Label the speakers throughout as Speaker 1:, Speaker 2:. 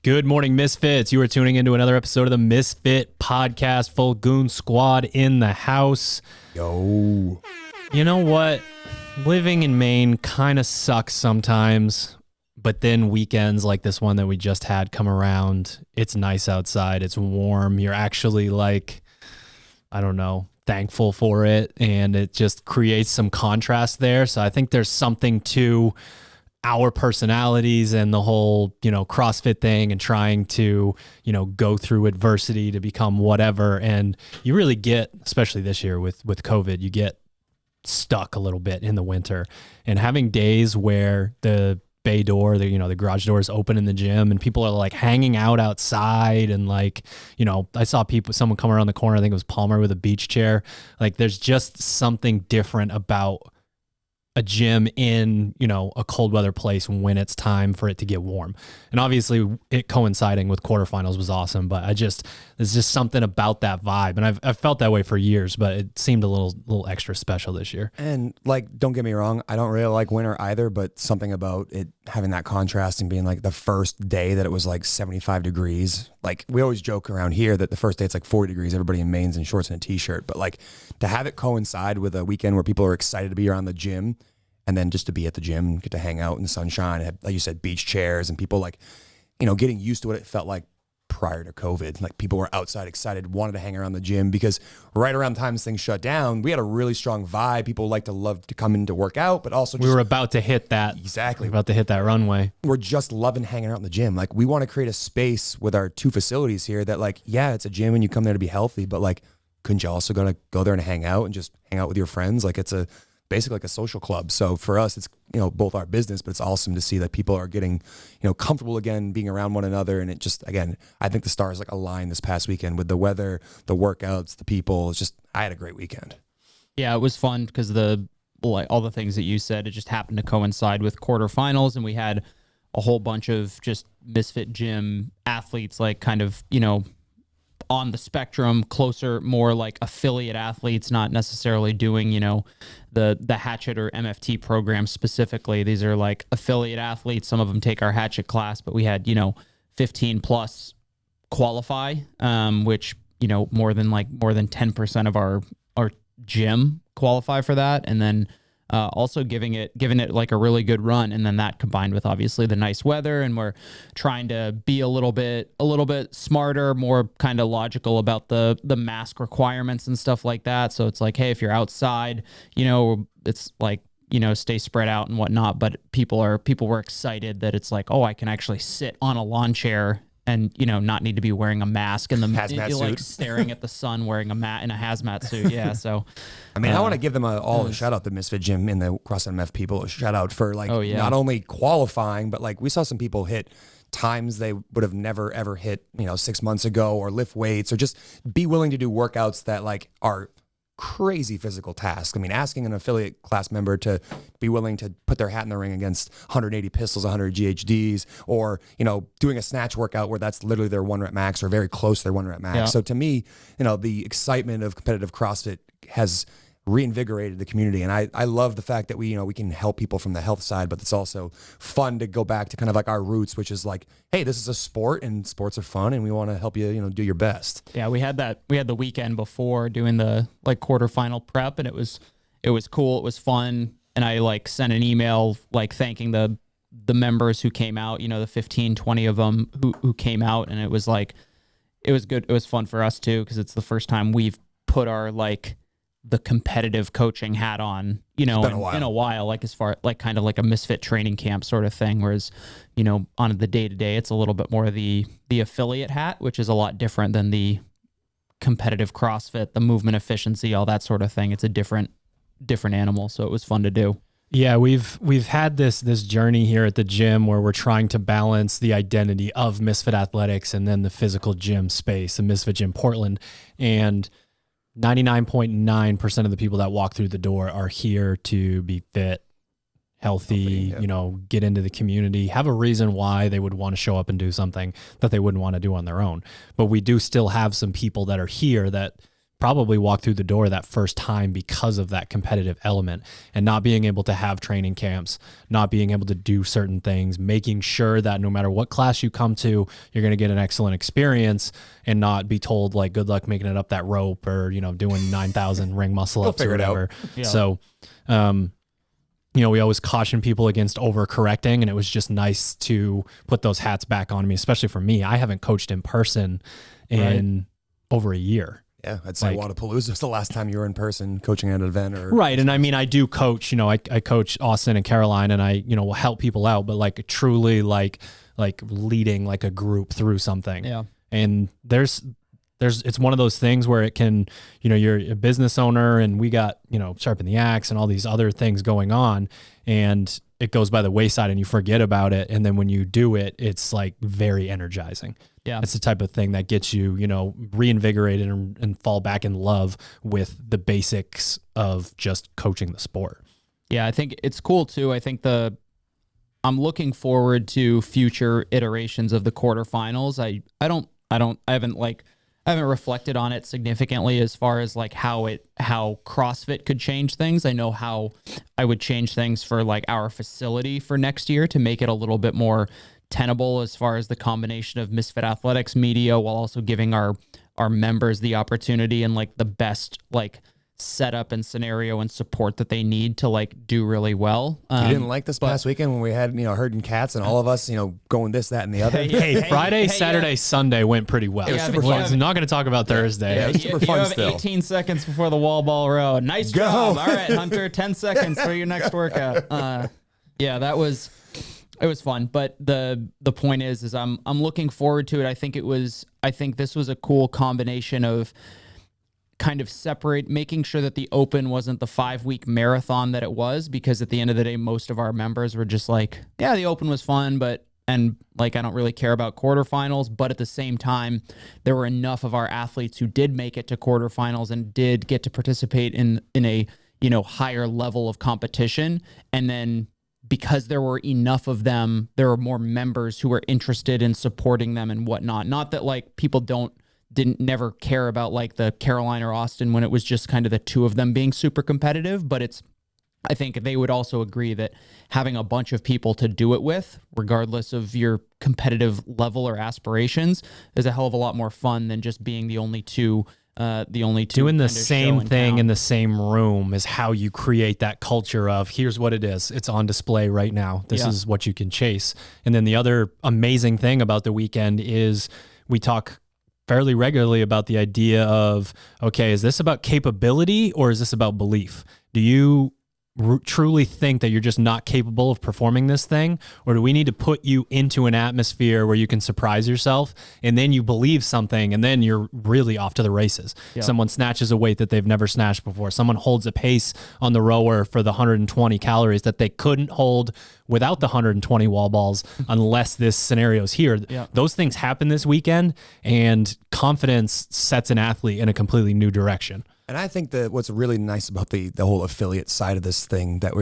Speaker 1: Good morning, Misfits. You are tuning into another episode of the Misfit podcast. Full goon squad in the house.
Speaker 2: Yo.
Speaker 1: You know what? Living in Maine kind of sucks sometimes, but then weekends like this one that we just had come around, it's nice outside, it's warm. You're actually like, I don't know, thankful for it, and it just creates some contrast there. So I think there's something to our personalities and the whole, CrossFit thing and trying to, go through adversity to become whatever. And you really get, especially this year with COVID, you get stuck a little bit in the winter, and having days where the bay door, the garage door is open in the gym and people are like hanging out outside. And like, I saw someone come around the corner, I think it was Palmer with a beach chair. Like there's just something different about a gym in, a cold weather place when it's time for it to get warm. And obviously it coinciding with quarterfinals was awesome, but there's just something about that vibe. And I've felt that way for years, but it seemed a little extra special this year.
Speaker 2: And like, don't get me wrong, I don't really like winter either, but something about it having that contrast and being like the first day that it was like 75 degrees. Like we always joke around here that the first day it's like 40 degrees, everybody in Maine's in shorts and a t-shirt, but like to have it coincide with a weekend where people are excited to be around the gym, and then just to be at the gym, get to hang out in the sunshine, have, like you said, beach chairs, and people like, getting used to what it felt like prior to COVID. Like people were outside excited, wanted to hang around the gym, because right around the time things shut down, we had a really strong vibe. People love to come in to work out, but also
Speaker 1: we were about to hit that.
Speaker 2: Exactly.
Speaker 1: We were about to hit that runway.
Speaker 2: We're just loving hanging out in the gym. Like we want to create a space with our two facilities here that like, yeah, it's a gym and you come there to be healthy, but like, couldn't you also go there and hang out and just hang out with your friends? Like it's basically like a social club. So for us, it's, both our business, but it's awesome to see that people are getting, comfortable again, being around one another. And it just, again, I think the stars like aligned this past weekend with the weather, the workouts, the people. It's just, I had a great weekend.
Speaker 3: Yeah, it was fun because all the things that you said, it just happened to coincide with quarterfinals, and we had a whole bunch of just Misfit gym athletes, like kind of, on the spectrum, closer, more like affiliate athletes, not necessarily doing, the Hatchet or MFT program specifically. These are like affiliate athletes. Some of them take our Hatchet class, but we had, 15 plus qualify, which, more than 10% of our gym qualify for that. And then also giving it like a really good run, and then that combined with obviously the nice weather, and we're trying to be a little bit smarter, more kind of logical about the mask requirements and stuff like that. So it's like, hey, if you're outside, it's like, stay spread out and whatnot. But people were excited that it's like, oh, I can actually sit on a lawn chair and, not need to be wearing a mask and like staring at the sun wearing a hazmat suit. Yeah. So,
Speaker 2: I mean, I want to give them all a shout out, the Misfit Gym and the CrossFit MF people, a shout out for like not only qualifying, but like we saw some people hit times they would have never ever hit, 6 months ago, or lift weights, or just be willing to do workouts that like are crazy physical tasks. I mean, asking an affiliate class member to be willing to put their hat in the ring against 180 pistols, 100 GHDs, or, doing a snatch workout where that's literally their 1 rep max or very close to their 1 rep max. Yeah. So to me, the excitement of competitive CrossFit has reinvigorated the community. And I love the fact that we can help people from the health side, but it's also fun to go back to kind of like our roots, which is like, hey, this is a sport and sports are fun and we want to help you, do your best.
Speaker 3: Yeah. We had the weekend before doing the like quarterfinal prep, and it was cool. It was fun. And I like sent an email, like thanking the members who came out, the 15, 20 of them who came out. And it was like, it was good. It was fun for us too, because it's the first time we've put our like the competitive coaching hat on, in a while, like as far like kind of like a Misfit training camp sort of thing. Whereas, on the day to day, it's a little bit more the affiliate hat, which is a lot different than the competitive CrossFit, the movement efficiency, all that sort of thing. It's a different animal. So it was fun to do.
Speaker 1: Yeah, we've had this journey here at the gym where we're trying to balance the identity of Misfit Athletics and then the physical gym space, the Misfit Gym Portland. And 99.9% of the people that walk through the door are here to be fit, healthy, get into the community, have a reason why they would want to show up and do something that they wouldn't want to do on their own. But we do still have some people that are here that probably walk through the door that first time because of that competitive element, and not being able to have training camps, not being able to do certain things, making sure that no matter what class you come to, you're going to get an excellent experience and not be told like, good luck making it up that rope, or, you know, doing 9,000 ring muscle ups or whatever. Yeah. So, you know, we always caution people against overcorrecting, and it was just nice to put those hats back on me, especially for me. I haven't coached in person in over a year.
Speaker 2: Yeah, I'd say Wadapalooza was the last time you were in person coaching at an event. Or
Speaker 1: right, and I mean, I do coach, you know, I coach Austin and Caroline, and I, you know, will help people out, but like truly like leading like a group through something. Yeah. And it's one of those things where it can, you know, you're a business owner and we got, you know, Sharpen the Axe and all these other things going on, and it goes by the wayside and you forget about it. And then when you do it, it's like very energizing. Yeah. It's the type of thing that gets you, you know, reinvigorated and fall back in love with the basics of just coaching the sport.
Speaker 3: Yeah. I think it's cool too. I think I'm looking forward to future iterations of the quarterfinals. I haven't reflected on it significantly as far as like how CrossFit could change things. I know how I would change things for like our facility for next year to make it a little bit more tenable as far as the combination of Misfit Athletics media, while also giving our members the opportunity and like the best like setup and scenario and support that they need to like do really well.
Speaker 2: You didn't like this past weekend when we had, you know, herding cats and all of us, you know, going this, that, and the other?
Speaker 1: Friday, Saturday, Sunday went pretty well.
Speaker 2: It was super fun.
Speaker 1: I'm not going to talk about Thursday.
Speaker 2: Yeah, it was super fun
Speaker 3: have
Speaker 2: still.
Speaker 3: 18 seconds before the wall ball row. Nice job. All right, Hunter, 10 seconds for your next workout. Yeah, it was fun. But the point is I'm looking forward to it. I think this was a cool combination of kind of making sure that the Open wasn't the 5-week marathon that it was, because at the end of the day, most of our members were just like, yeah, the Open was fun, and like, I don't really care about quarterfinals. But at the same time, there were enough of our athletes who did make it to quarterfinals and did get to participate in a, you know, higher level of competition. And then because there were enough of them, there were more members who were interested in supporting them and whatnot. Not that like people didn't never care about like the Caroline or Austin when it was just kind of the two of them being super competitive, but I think they would also agree that having a bunch of people to do it with, regardless of your competitive level or aspirations, is a hell of a lot more fun than just being the only two.
Speaker 1: Doing the same thing in the same room is how you create that culture of, here's what it is. It's on display right now. This is what you can chase. And then the other amazing thing about the weekend is we talk fairly regularly about the idea of, okay, is this about capability or is this about belief? Do you truly think that you're just not capable of performing this thing? Or do we need to put you into an atmosphere where you can surprise yourself and then you believe something and then you're really off to the races? Yeah. Someone snatches a weight that they've never snatched before. Someone holds a pace on the rower for the 120 calories that they couldn't hold without the 120 wall balls unless this scenario's here. Yeah. Those things happen this weekend, and confidence sets an athlete in a completely new direction.
Speaker 2: And I think that what's really nice about the whole affiliate side of this thing that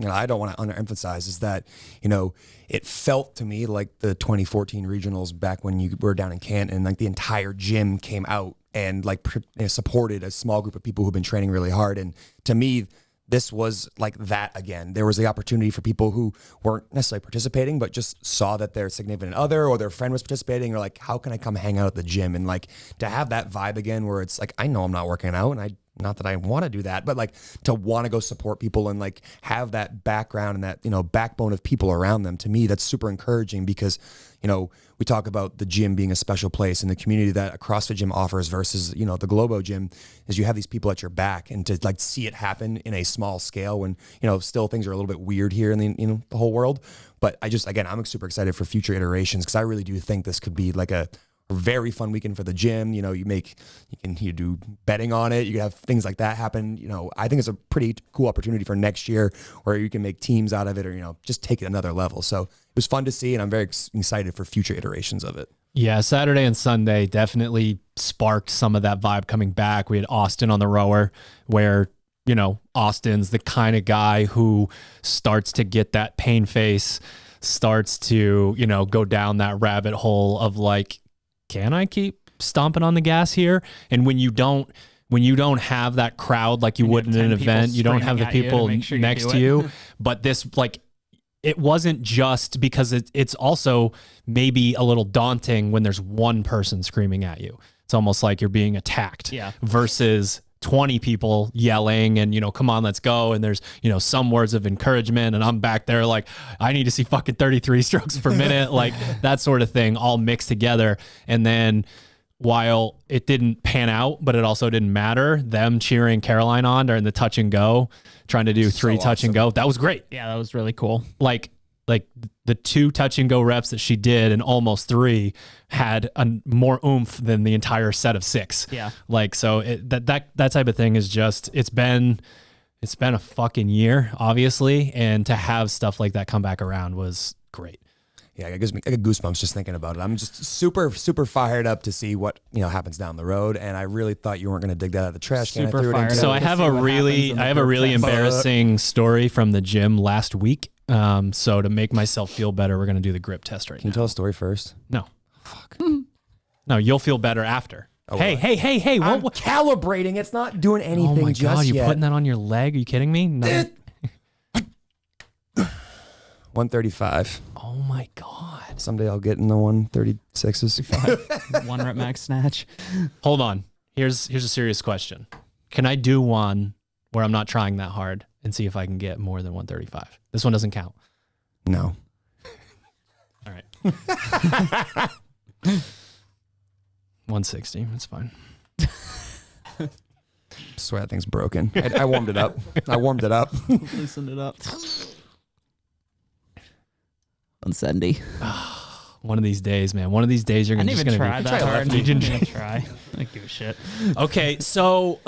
Speaker 2: I don't want to underemphasize is that, you know, it felt to me like the 2014 regionals back when you were down in Canton, like the entire gym came out and like supported a small group of people who've been training really hard. And to me, this was like that again. There was the opportunity for people who weren't necessarily participating, but just saw that their significant other or their friend was participating, or like, how can I come hang out at the gym? And like to have that vibe again, where it's like, I know I'm not working out, and not that I want to do that, but like to want to go support people and like have that background and that, you know, backbone of people around them. To me, that's super encouraging, because, you know, we talk about the gym being a special place, and the community that a CrossFit gym offers versus, you know, the Globo gym is you have these people at your back, and to like see it happen in a small scale when, you know, still things are a little bit weird here in the, you know, the whole world. But I'm super excited for future iterations, because I really do think this could be like a very fun weekend for the gym. You know, you do betting on it. You can have things like that happen. You know, I think it's a pretty cool opportunity for next year where you can make teams out of it, or, you know, just take it another level. So it was fun to see, and I'm very excited for future iterations of it.
Speaker 1: Yeah, Saturday and Sunday definitely sparked some of that vibe coming back. We had Austin on the rower, where, you know, Austin's the kind of guy who starts to get that pain face, starts to, you know, go down that rabbit hole of like, can I keep stomping on the gas here? And when you don't when you don't have that crowd like you would in an event, you don't have the people next to you. But this, like, it wasn't just because it's also maybe a little daunting when there's one person screaming at you. It's almost like you're being attacked versus 20 people yelling and, come on, let's go. And there's, some words of encouragement. And I'm back there like, I need to see fucking 33 strokes per minute, like that sort of thing all mixed together. And then while it didn't pan out, but it also didn't matter, them cheering Caroline on during the touch and go, trying to do 3 touch and go. That was great.
Speaker 3: Yeah, that was really cool.
Speaker 1: Like the 2 touch and go reps that she did and almost 3 had more oomph than the entire set of 6.
Speaker 3: Yeah.
Speaker 1: Like, so that type of thing is just, it's been a fucking year, obviously. And to have stuff like that come back around was great.
Speaker 2: Yeah, it gives me goosebumps just thinking about it. I'm just super, super fired up to see what happens down the road. And I really thought you weren't going to dig that out of the trash can.
Speaker 1: So I have a really embarrassing story from the gym last week. So to make myself feel better, we're going to do the grip test right now.
Speaker 2: Can you tell a story first?
Speaker 1: No.
Speaker 2: Fuck.
Speaker 1: No, you'll feel better after.
Speaker 2: Oh,
Speaker 1: hey.
Speaker 2: I'm calibrating. It's not doing anything
Speaker 1: oh my
Speaker 2: just
Speaker 1: God,
Speaker 2: yet.
Speaker 1: you're putting that on your leg? Are you kidding me? No.
Speaker 2: 135.
Speaker 1: Oh my God.
Speaker 2: Someday I'll get in the 136s.
Speaker 3: 1 rep max snatch.
Speaker 1: Hold on. Here's a serious question. Can I do one where I'm not trying that hard and see if I can get more than 135? This one doesn't count.
Speaker 2: No.
Speaker 1: All right. 160. That's fine.
Speaker 2: I swear that thing's broken. I warmed it up.
Speaker 3: Loosened it up. 170.
Speaker 1: One of these days, man. One of these days, you're gonna just gonna
Speaker 3: try that hard. I'm gonna try. I don't give a shit.
Speaker 1: Okay, so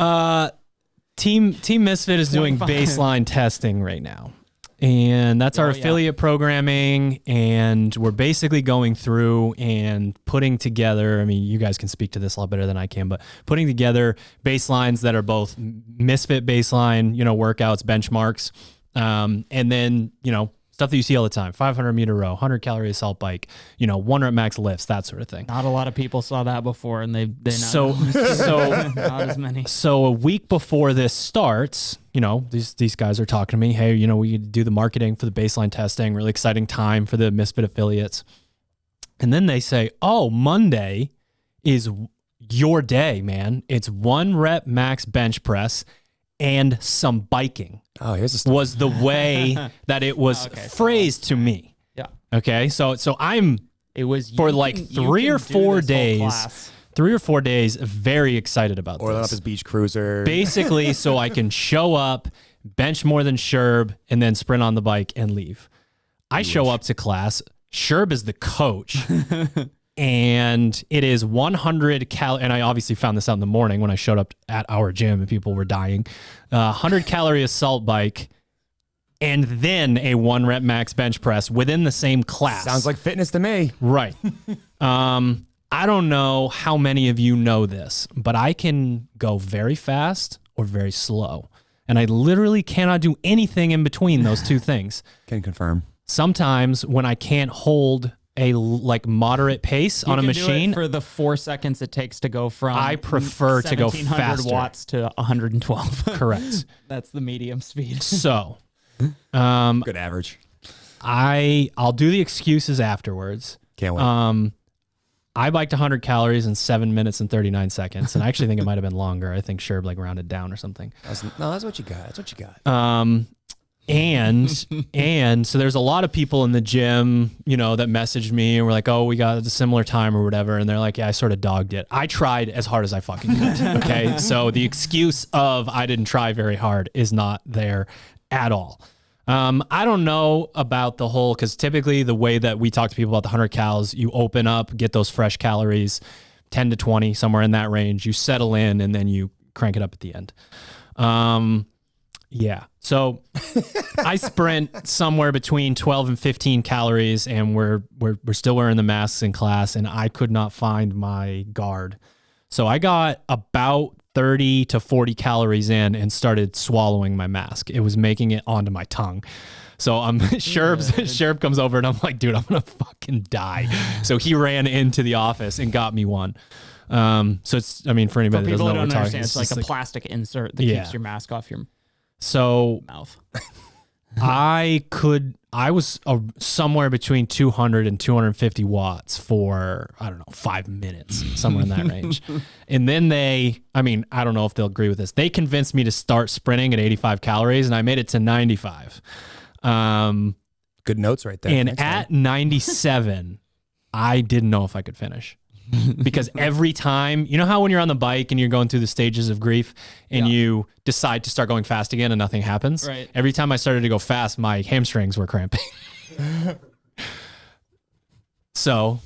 Speaker 1: Team Misfit is doing baseline testing right now, and that's our affiliate programming, and we're basically going through and putting together. I mean, you guys can speak to this a lot better than I can, but putting together baselines that are both Misfit baseline, workouts, benchmarks, and then stuff that you see all the time: 500-meter row, 100-calorie assault bike, 1 rep max lifts, that sort of thing.
Speaker 3: Not a lot of people saw that before, and they
Speaker 1: so
Speaker 3: not as many.
Speaker 1: So a week before this starts, these guys are talking to me. Hey, we do the marketing for the baseline testing. Really exciting time for the Misfit affiliates. And then they say, "Oh, Monday is your day, man. It's 1 rep max bench press and some biking."
Speaker 2: Oh, here's the story.
Speaker 1: Was the way that it was phrased to me.
Speaker 3: Yeah.
Speaker 1: Okay. So it was for like 3 or 4 days. 3 or 4 days, very excited about
Speaker 2: Oiling
Speaker 1: this.
Speaker 2: up his beach cruiser.
Speaker 1: Basically, so I can show up, bench more than Sherb, and then sprint on the bike and leave. I show up to class. Sherb is the coach. And it is 100 calorie, and I obviously found this out in the morning when I showed up at our gym and people were dying. 100 calorie assault bike, and then a 1 rep max bench press within the same class.
Speaker 2: Sounds like fitness to me.
Speaker 1: Right. I don't know how many of you know this, but I can go very fast or very slow. And I literally cannot do anything in between those two things.
Speaker 2: Can confirm.
Speaker 1: Sometimes when I can't hold a moderate pace on a machine,
Speaker 3: do it for the 4 seconds it takes to go from
Speaker 1: I prefer to go faster.
Speaker 3: 1700 watts to 112.
Speaker 1: Correct.
Speaker 3: That's the medium speed.
Speaker 1: So,
Speaker 2: good average.
Speaker 1: I'll do the excuses afterwards.
Speaker 2: Can't wait.
Speaker 1: I biked 100 calories in 7 minutes and 39 seconds, and I actually think it might have been longer. I think Sherb rounded down or something.
Speaker 2: That's what you got. That's what you got.
Speaker 1: And so there's a lot of people in the gym, that messaged me and were like, "Oh, we got a similar time or whatever." And they're like, "Yeah, I sort of dogged it. I tried as hard as I fucking could." Okay. So the excuse of I didn't try very hard is not there at all. I don't know about the whole, because typically the way that we talk to people about the 100 calories, you open up, get those fresh calories, 10 to 20, somewhere in that range. You settle in and then you crank it up at the end. Yeah. So I sprint somewhere between 12 and 15 calories, and we're still wearing the masks in class, and I could not find my guard. So I got about 30 to 40 calories in and started swallowing my mask. It was making it onto my tongue. So Sherb comes over and I'm like, "Dude, I'm going to fucking die." So he ran into the office and got me one. So it's, I mean, for anybody that doesn't know what we're talking,
Speaker 3: it's like a plastic insert that keeps your mask off your mouth.
Speaker 1: I was somewhere between 200 and 250 watts for, I don't know, 5 minutes, somewhere in that range. And then I don't know if they'll agree with this. They convinced me to start sprinting at 85 calories, and I made it to 95.
Speaker 2: Good notes right there.
Speaker 1: And at 97, I didn't know if I could finish. Because every time, you know how when you're on the bike and you're going through the stages of grief and you decide to start going fast again and nothing happens?
Speaker 3: Right.
Speaker 1: Every time I started to go fast, my hamstrings were cramping. So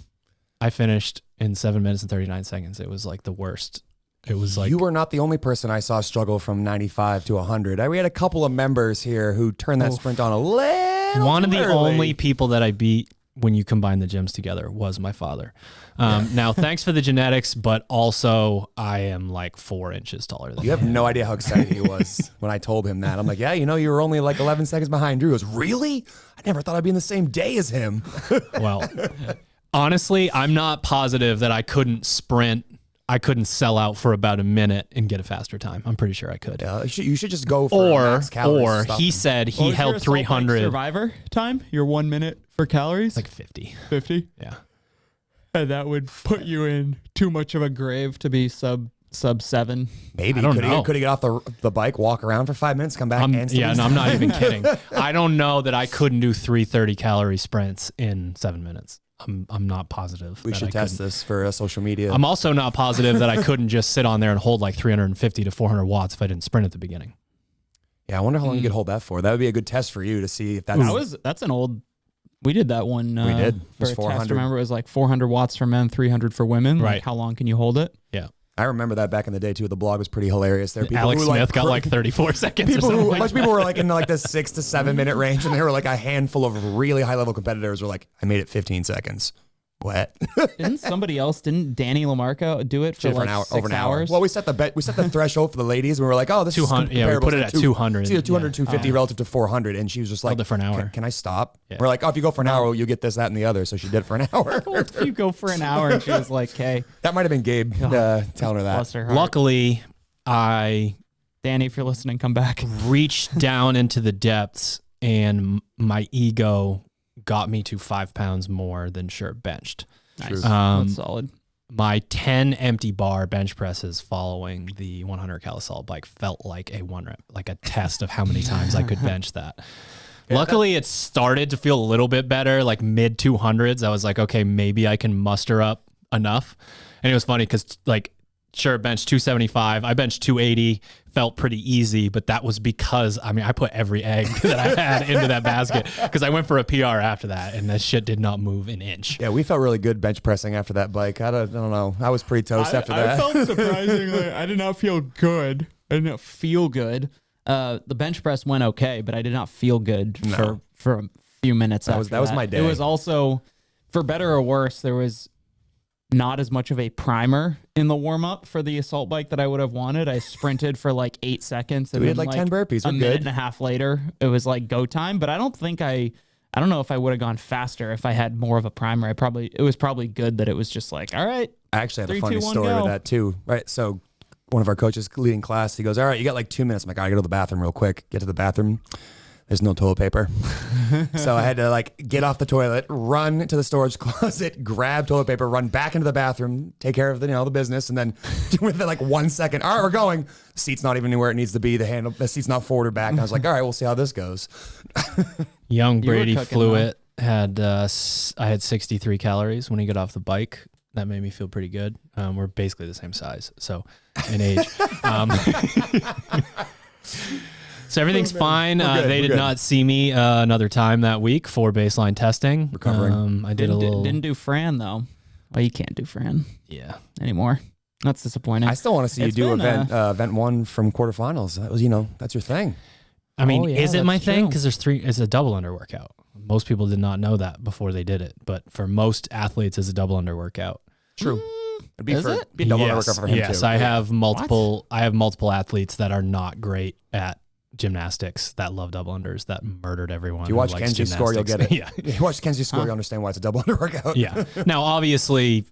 Speaker 1: I finished in 7 minutes and 39 seconds. It was like the worst. It was like,
Speaker 2: you were not the only person I saw struggle from 95 to 100. We had a couple of members here who turned that sprint on a little
Speaker 1: one of the
Speaker 2: early.
Speaker 1: only people that I beat when you combine the gyms together was my father. Now, thanks for the genetics, but also I am like 4 inches taller than
Speaker 2: you. Have no idea how excited he was when I told him that. I'm like, yeah, you know, you were only like 11 seconds behind Drew. He goes, really? I never thought I'd be in the same day as him.
Speaker 1: Well, honestly, I'm not positive that I couldn't sprint. I couldn't sell out for about a minute and get a faster time. I'm pretty sure I could.
Speaker 2: Yeah, you should just go for max calories.
Speaker 1: Or he said he held 300.
Speaker 3: Survivor time? Your 1 minute for calories?
Speaker 1: Like 50.
Speaker 3: 50?
Speaker 1: Yeah.
Speaker 3: And that would put you in too much of a grave to be sub 7.
Speaker 2: Maybe.
Speaker 1: I don't know.
Speaker 2: Could he get off the bike, walk around for 5 minutes, come back and
Speaker 1: I'm not even kidding. I don't know that I couldn't do 330 calorie sprints in 7 minutes. I'm not positive.
Speaker 2: We should test this for social media.
Speaker 1: I'm also not positive that I couldn't just sit on there and hold like 350 to 400 watts if I didn't sprint at the beginning.
Speaker 2: Yeah, I wonder how long you could hold that for. That would be a good test for you to see if
Speaker 3: that's an old. We did that one.
Speaker 2: We did. It was
Speaker 3: for
Speaker 2: 400.
Speaker 3: Test. Remember, it was like 400 watts for men, 300 for women.
Speaker 1: Right.
Speaker 3: Like, how long can you hold it?
Speaker 1: Yeah.
Speaker 2: I remember that back in the day too. The blog was pretty hilarious. There,
Speaker 1: Alex Smith got like 34 seconds.
Speaker 2: A bunch of people were like in like the 6 to 7 minute range, and there were like a handful of really high level competitors were like, I made it 15 seconds. What?
Speaker 3: Didn't Danny Lamarca do it for like
Speaker 2: an hour,
Speaker 3: 6
Speaker 2: over an
Speaker 3: hours?
Speaker 2: Well, we set the threshold for the ladies. And we were like, oh, this
Speaker 1: 200.
Speaker 2: is
Speaker 1: Yeah, we put it
Speaker 2: to
Speaker 1: at 200.
Speaker 2: It's either 200, 250 relative to 400. And she was just like,
Speaker 1: for an hour.
Speaker 2: Can I stop?
Speaker 1: Yeah.
Speaker 2: We're like, oh, if you go for an hour, you get this, that, and the other. So she did it for an hour.
Speaker 3: If you go for an hour, and she was like, hey.
Speaker 2: That might have been Gabe telling her that.
Speaker 3: Bless her heart.
Speaker 1: Luckily, I
Speaker 3: Danny, if you're listening, come back.
Speaker 1: reached down into the depths, and my ego got me to 5 pounds more than shirt benched.
Speaker 3: Nice. That's solid.
Speaker 1: My 10 empty bar bench presses following the 100 cal assault bike felt like a one rep, like a test of how many times I could bench that. Luckily, it started to feel a little bit better, like mid 200s. I was like, okay, maybe I can muster up enough. And it was funny because like, sure, bench 275. I benched 280, felt pretty easy, but that was because, I mean, I put every egg that I had into that basket because I went for a PR after that, and that shit did not move an inch.
Speaker 2: Yeah, we felt really good bench pressing after that bike. I don't know. I was pretty toast after that.
Speaker 3: I felt surprisingly, I did not feel good. I did not feel good. The bench press went okay, but I did not feel good for a few minutes after that.
Speaker 2: That was my day.
Speaker 3: It was also, for better or worse, there was not as much of a primer in the warm-up for the assault bike that I would have wanted. I sprinted for like 8 seconds. And
Speaker 2: we had like 10 burpees.
Speaker 3: A minute and a half later, it was like go time. But I don't know if I would have gone faster if I had more of a primer. It was probably good that it was just like, all right.
Speaker 2: I actually had
Speaker 3: 3,
Speaker 2: a funny
Speaker 3: 2, 1,
Speaker 2: story
Speaker 3: go.
Speaker 2: with that too. Right. So one of our coaches leading class, he goes, all right, you got like 2 minutes. I'm like, I gotta go to the bathroom real quick. Get to the bathroom. There's no toilet paper. So I had to like get off the toilet, run to the storage closet, grab toilet paper, run back into the bathroom, take care of the business, and then within like 1 second, all right, we're going. The seat's not even where it needs to be. The seat's not forward or back. And I was like, all right, we'll see how this goes.
Speaker 1: Young Brady flew it. I had 63 calories when he got off the bike. That made me feel pretty good. We're basically the same size, so in age. So everything's fine. They did not see me another time that week for baseline testing.
Speaker 2: Recovering.
Speaker 1: I didn't
Speaker 3: do Fran though. Well, you can't do Fran.
Speaker 1: Yeah.
Speaker 3: Anymore. That's disappointing.
Speaker 2: I still want to see you do event 1 from quarterfinals. That was, that's your thing.
Speaker 1: I mean,
Speaker 3: yeah,
Speaker 1: is it my
Speaker 3: that's
Speaker 1: thing?
Speaker 3: true.
Speaker 1: Because there's 3. It's a double under workout. Most people did not know that before they did it, but for most athletes, it's a double under workout.
Speaker 2: True. It'd be
Speaker 3: Is it?
Speaker 2: Be a double under workout for him
Speaker 1: yes,
Speaker 2: too.
Speaker 1: I have multiple. I have multiple athletes that are not great at gymnastics that love double unders that murdered everyone.
Speaker 2: If you watch Kenzie's score, you'll get it.
Speaker 1: Yeah.
Speaker 2: If you watch Kenzie's score, you understand why it's a double under workout.
Speaker 1: Yeah. Now, obviously,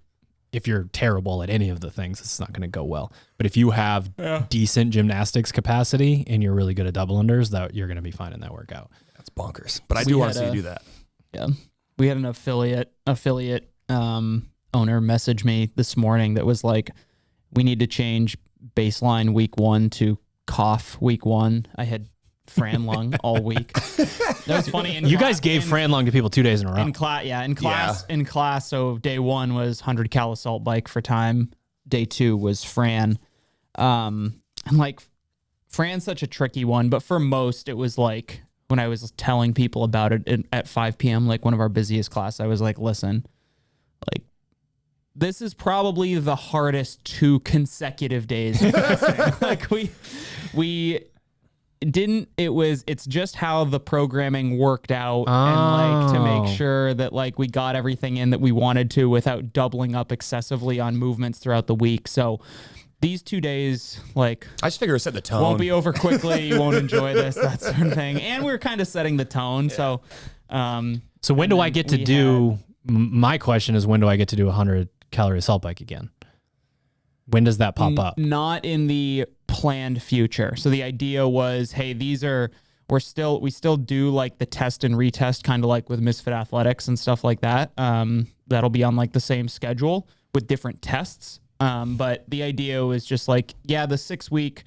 Speaker 1: if you're terrible at any of the things, it's not going to go well. But if you have decent gymnastics capacity and you're really good at double unders, that you're going to be fine in that workout.
Speaker 2: That's bonkers. But I do want to see you do that.
Speaker 3: Yeah. We had an affiliate owner message me this morning that was like, we need to change baseline week 1 to cough week 1. I had Fran lung all week. That was funny.
Speaker 1: You guys gave Fran lung to people 2 days in a row.
Speaker 3: In class. So day 1 was 100 cal assault bike for time. Day 2 was Fran. And like, Fran's such a tricky one, but for most, it was like when I was telling people about it at 5 p.m., like one of our busiest class, I was like, listen, like, this is probably the hardest 2 consecutive days. Like it's just how the programming worked out and like to make sure that like we got everything in that we wanted to without doubling up excessively on movements throughout the week. So these 2 days, like,
Speaker 2: I just figure it set the tone.
Speaker 3: Won't be over quickly. You won't enjoy this, that sort of thing. And we're kind of setting the tone. Yeah.
Speaker 1: So when do I get to do, my question is, when do I get to do 100 calorie assault bike again? When does that pop up?
Speaker 3: Not in the planned future. So the idea was, hey, we still do like the test and retest, kind of like with Misfit Athletics and stuff like that. That'll be on like the same schedule with different tests. But the idea was just like, the 6 week,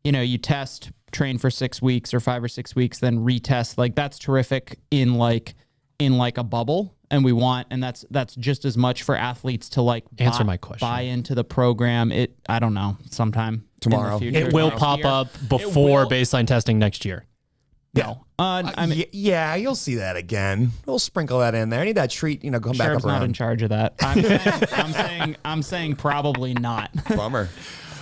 Speaker 3: you test, train for 6 weeks or 5 or 6 weeks, then retest. Like that's terrific in like a bubble. And that's just as much for athletes to like
Speaker 1: answer my question,
Speaker 3: buy into the program. I don't know, sometime
Speaker 2: tomorrow.
Speaker 3: In the future,
Speaker 1: it will pop up before baseline testing next year.
Speaker 3: No.
Speaker 2: I mean, you'll see that again. We'll sprinkle that in there. I need that treat, come back up around.
Speaker 3: Not in charge of that. I'm saying probably not.
Speaker 2: Bummer.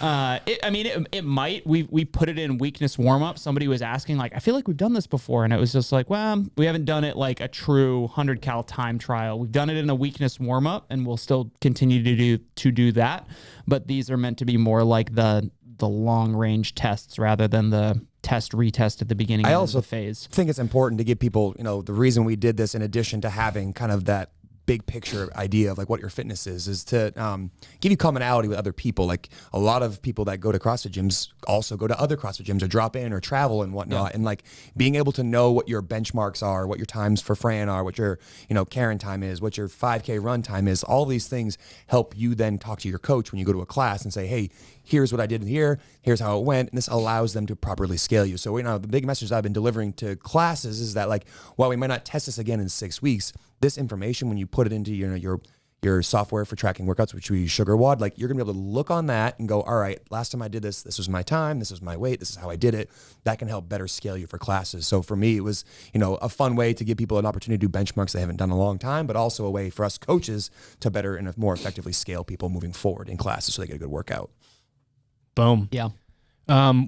Speaker 3: It might. We put it in weakness warm up. Somebody was asking, like, I feel like we've done this before, and it was just like, well, we haven't done it like a true 100 cal time trial. We've done it in a weakness warm up, and we'll still continue to do that. But these are meant to be more like the long range tests rather than the test retest at the beginning of the phase.
Speaker 2: I think it's important to give people, the reason we did this, in addition to having kind of that big picture idea of like what your fitness is to give you commonality with other people. Like a lot of people that go to CrossFit gyms also go to other CrossFit gyms or drop in or travel and whatnot. Yeah. And like being able to know what your benchmarks are, what your times for Fran are, what your, Karen time is, what your 5K run time is, all these things help you then talk to your coach when you go to a class and say, hey, here's what I did here, here's how it went, and this allows them to properly scale you. So, the big message I've been delivering to classes is that, like, while we might not test this again in 6 weeks, this information, when you put it into your software for tracking workouts, which we use SugarWOD, like, you're gonna be able to look on that and go, all right, last time I did this was my time, this was my weight, this is how I did it. That can help better scale you for classes. So for me, it was, a fun way to give people an opportunity to do benchmarks they haven't done in a long time, but also a way for us coaches to better and more effectively scale people moving forward in classes so they get a good workout.
Speaker 1: Boom.
Speaker 3: Yeah.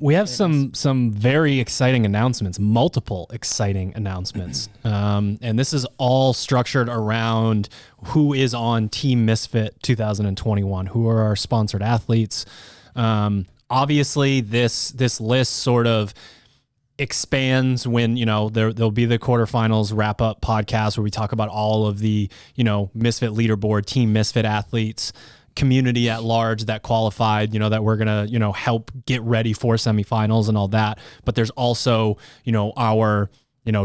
Speaker 1: We have some very exciting announcements, multiple exciting announcements. And this is all structured around who is on Team Misfit 2021, who are our sponsored athletes. Obviously, this list sort of expands when, there'll be the quarterfinals wrap up podcast where we talk about all of the, Misfit leaderboard, Team Misfit athletes, community at large that qualified, that we're going to, help get ready for semifinals and all that. But there's also, our,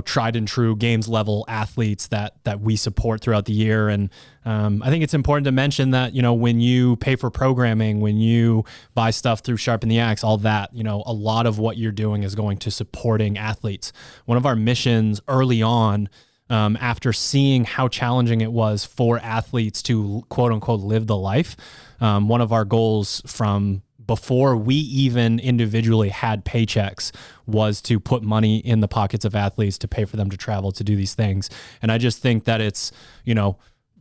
Speaker 1: tried and true games level athletes that we support throughout the year. And I think it's important to mention that, when you pay for programming, when you buy stuff through Sharpen the Axe, all that, a lot of what you're doing is going to supporting athletes. One of our missions early on, after seeing how challenging it was for athletes to quote unquote live the life. One of our goals from before we even individually had paychecks was to put money in the pockets of athletes to pay for them to travel to do these things. And I just think that it's,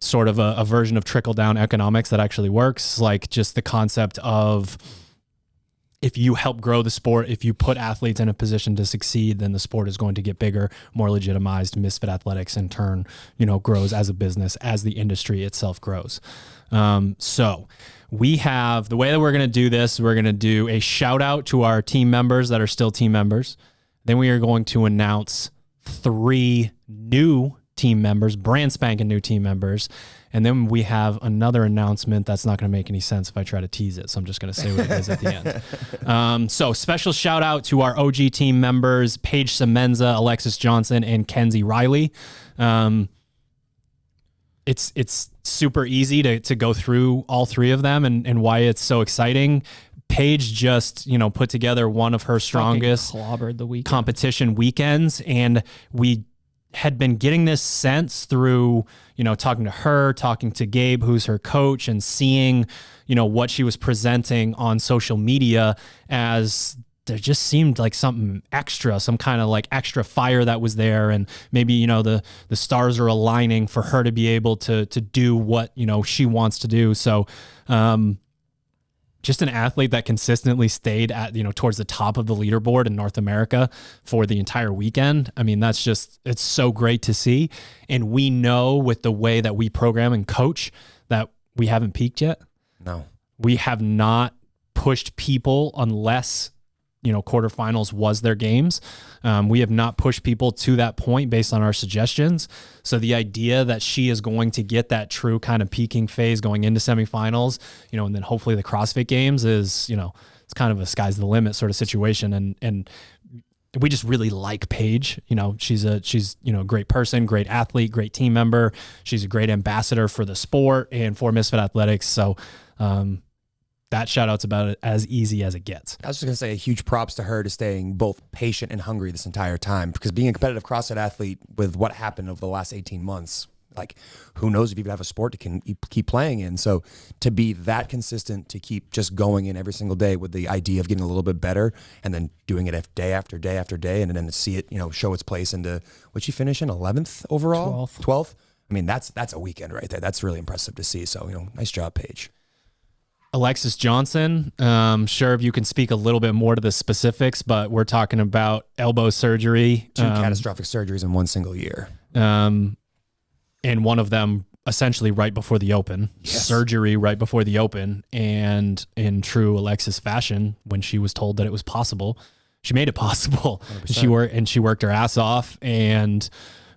Speaker 1: sort of a version of trickle down economics that actually works. Like just the concept of, if you help grow the sport, if you put athletes in a position to succeed, then the sport is going to get bigger, more legitimized. Misfit Athletics in turn, grows as a business, as the industry itself grows. So we have, the way that we're going to do this, we're going to do a shout out to our team members that are still team members. Then we are going to announce 3 new team members, brand spanking new team members. And then we have another announcement that's not going to make any sense if I try to tease it. So I'm just going to say what it is at the end. So special shout out to our OG team members, Paige Semenza, Alexis Johnson, and Kenzie Riley. It's super easy to go through all three of them and why it's so exciting. Paige just, put together one of her strongest competition weekends. And we had been getting this sense through, talking to her, talking to Gabe, who's her coach, and seeing, what she was presenting on social media, as there just seemed like something extra, some kind of like extra fire that was there. And maybe, the stars are aligning for her to be able to do what, she wants to do. So, just an athlete that consistently stayed at, towards the top of the leaderboard in North America for the entire weekend. I mean, it's so great to see. And we know with the way that we program and coach that we haven't peaked yet.
Speaker 2: No.
Speaker 1: We have not pushed people unless, quarterfinals was their games. We have not pushed people to that point based on our suggestions. So the idea that she is going to get that true kind of peaking phase going into semifinals, and then hopefully the CrossFit games is, it's kind of a sky's the limit sort of situation. And we just really like Paige. She's a great person, great athlete, great team member. She's a great ambassador for the sport and for Misfit Athletics. So, that shout out's about as easy as it gets.
Speaker 2: I was just going to say a huge props to her to staying both patient and hungry this entire time, because being a competitive CrossFit athlete with what happened over the last 18 months, like who knows if you even have a sport to can keep playing in. So to be that consistent, to keep just going in every single day with the idea of getting a little bit better and then doing it day after day after day, and then to see it, show its place into, what'd she finish in, 11th overall? 12th. I mean, that's a weekend right there. That's really impressive to see. So, nice job, Paige.
Speaker 1: Alexis Johnson, sure if you can speak a little bit more to the specifics, but we're talking about elbow surgery.
Speaker 2: 2 catastrophic surgeries in one single year.
Speaker 1: And one of them essentially right before the Open. Yes. Surgery right before the Open. And in true Alexis fashion, when she was told that it was possible, she made it possible. 100%. She worked her ass off. And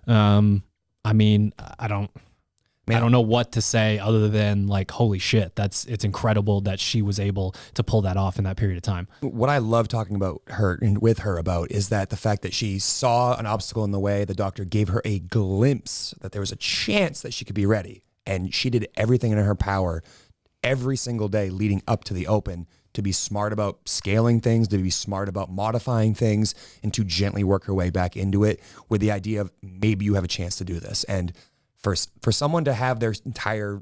Speaker 1: I mean, I don't know what to say other than like, holy shit, it's incredible that she was able to pull that off in that period of time.
Speaker 2: What I love talking about her and with her about is that the fact that she saw an obstacle in the way, the doctor gave her a glimpse that there was a chance that she could be ready. And she did everything in her power every single day leading up to the Open to be smart about scaling things, to be smart about modifying things, and to gently work her way back into it with the idea of maybe you have a chance to do this. And for someone to have their entire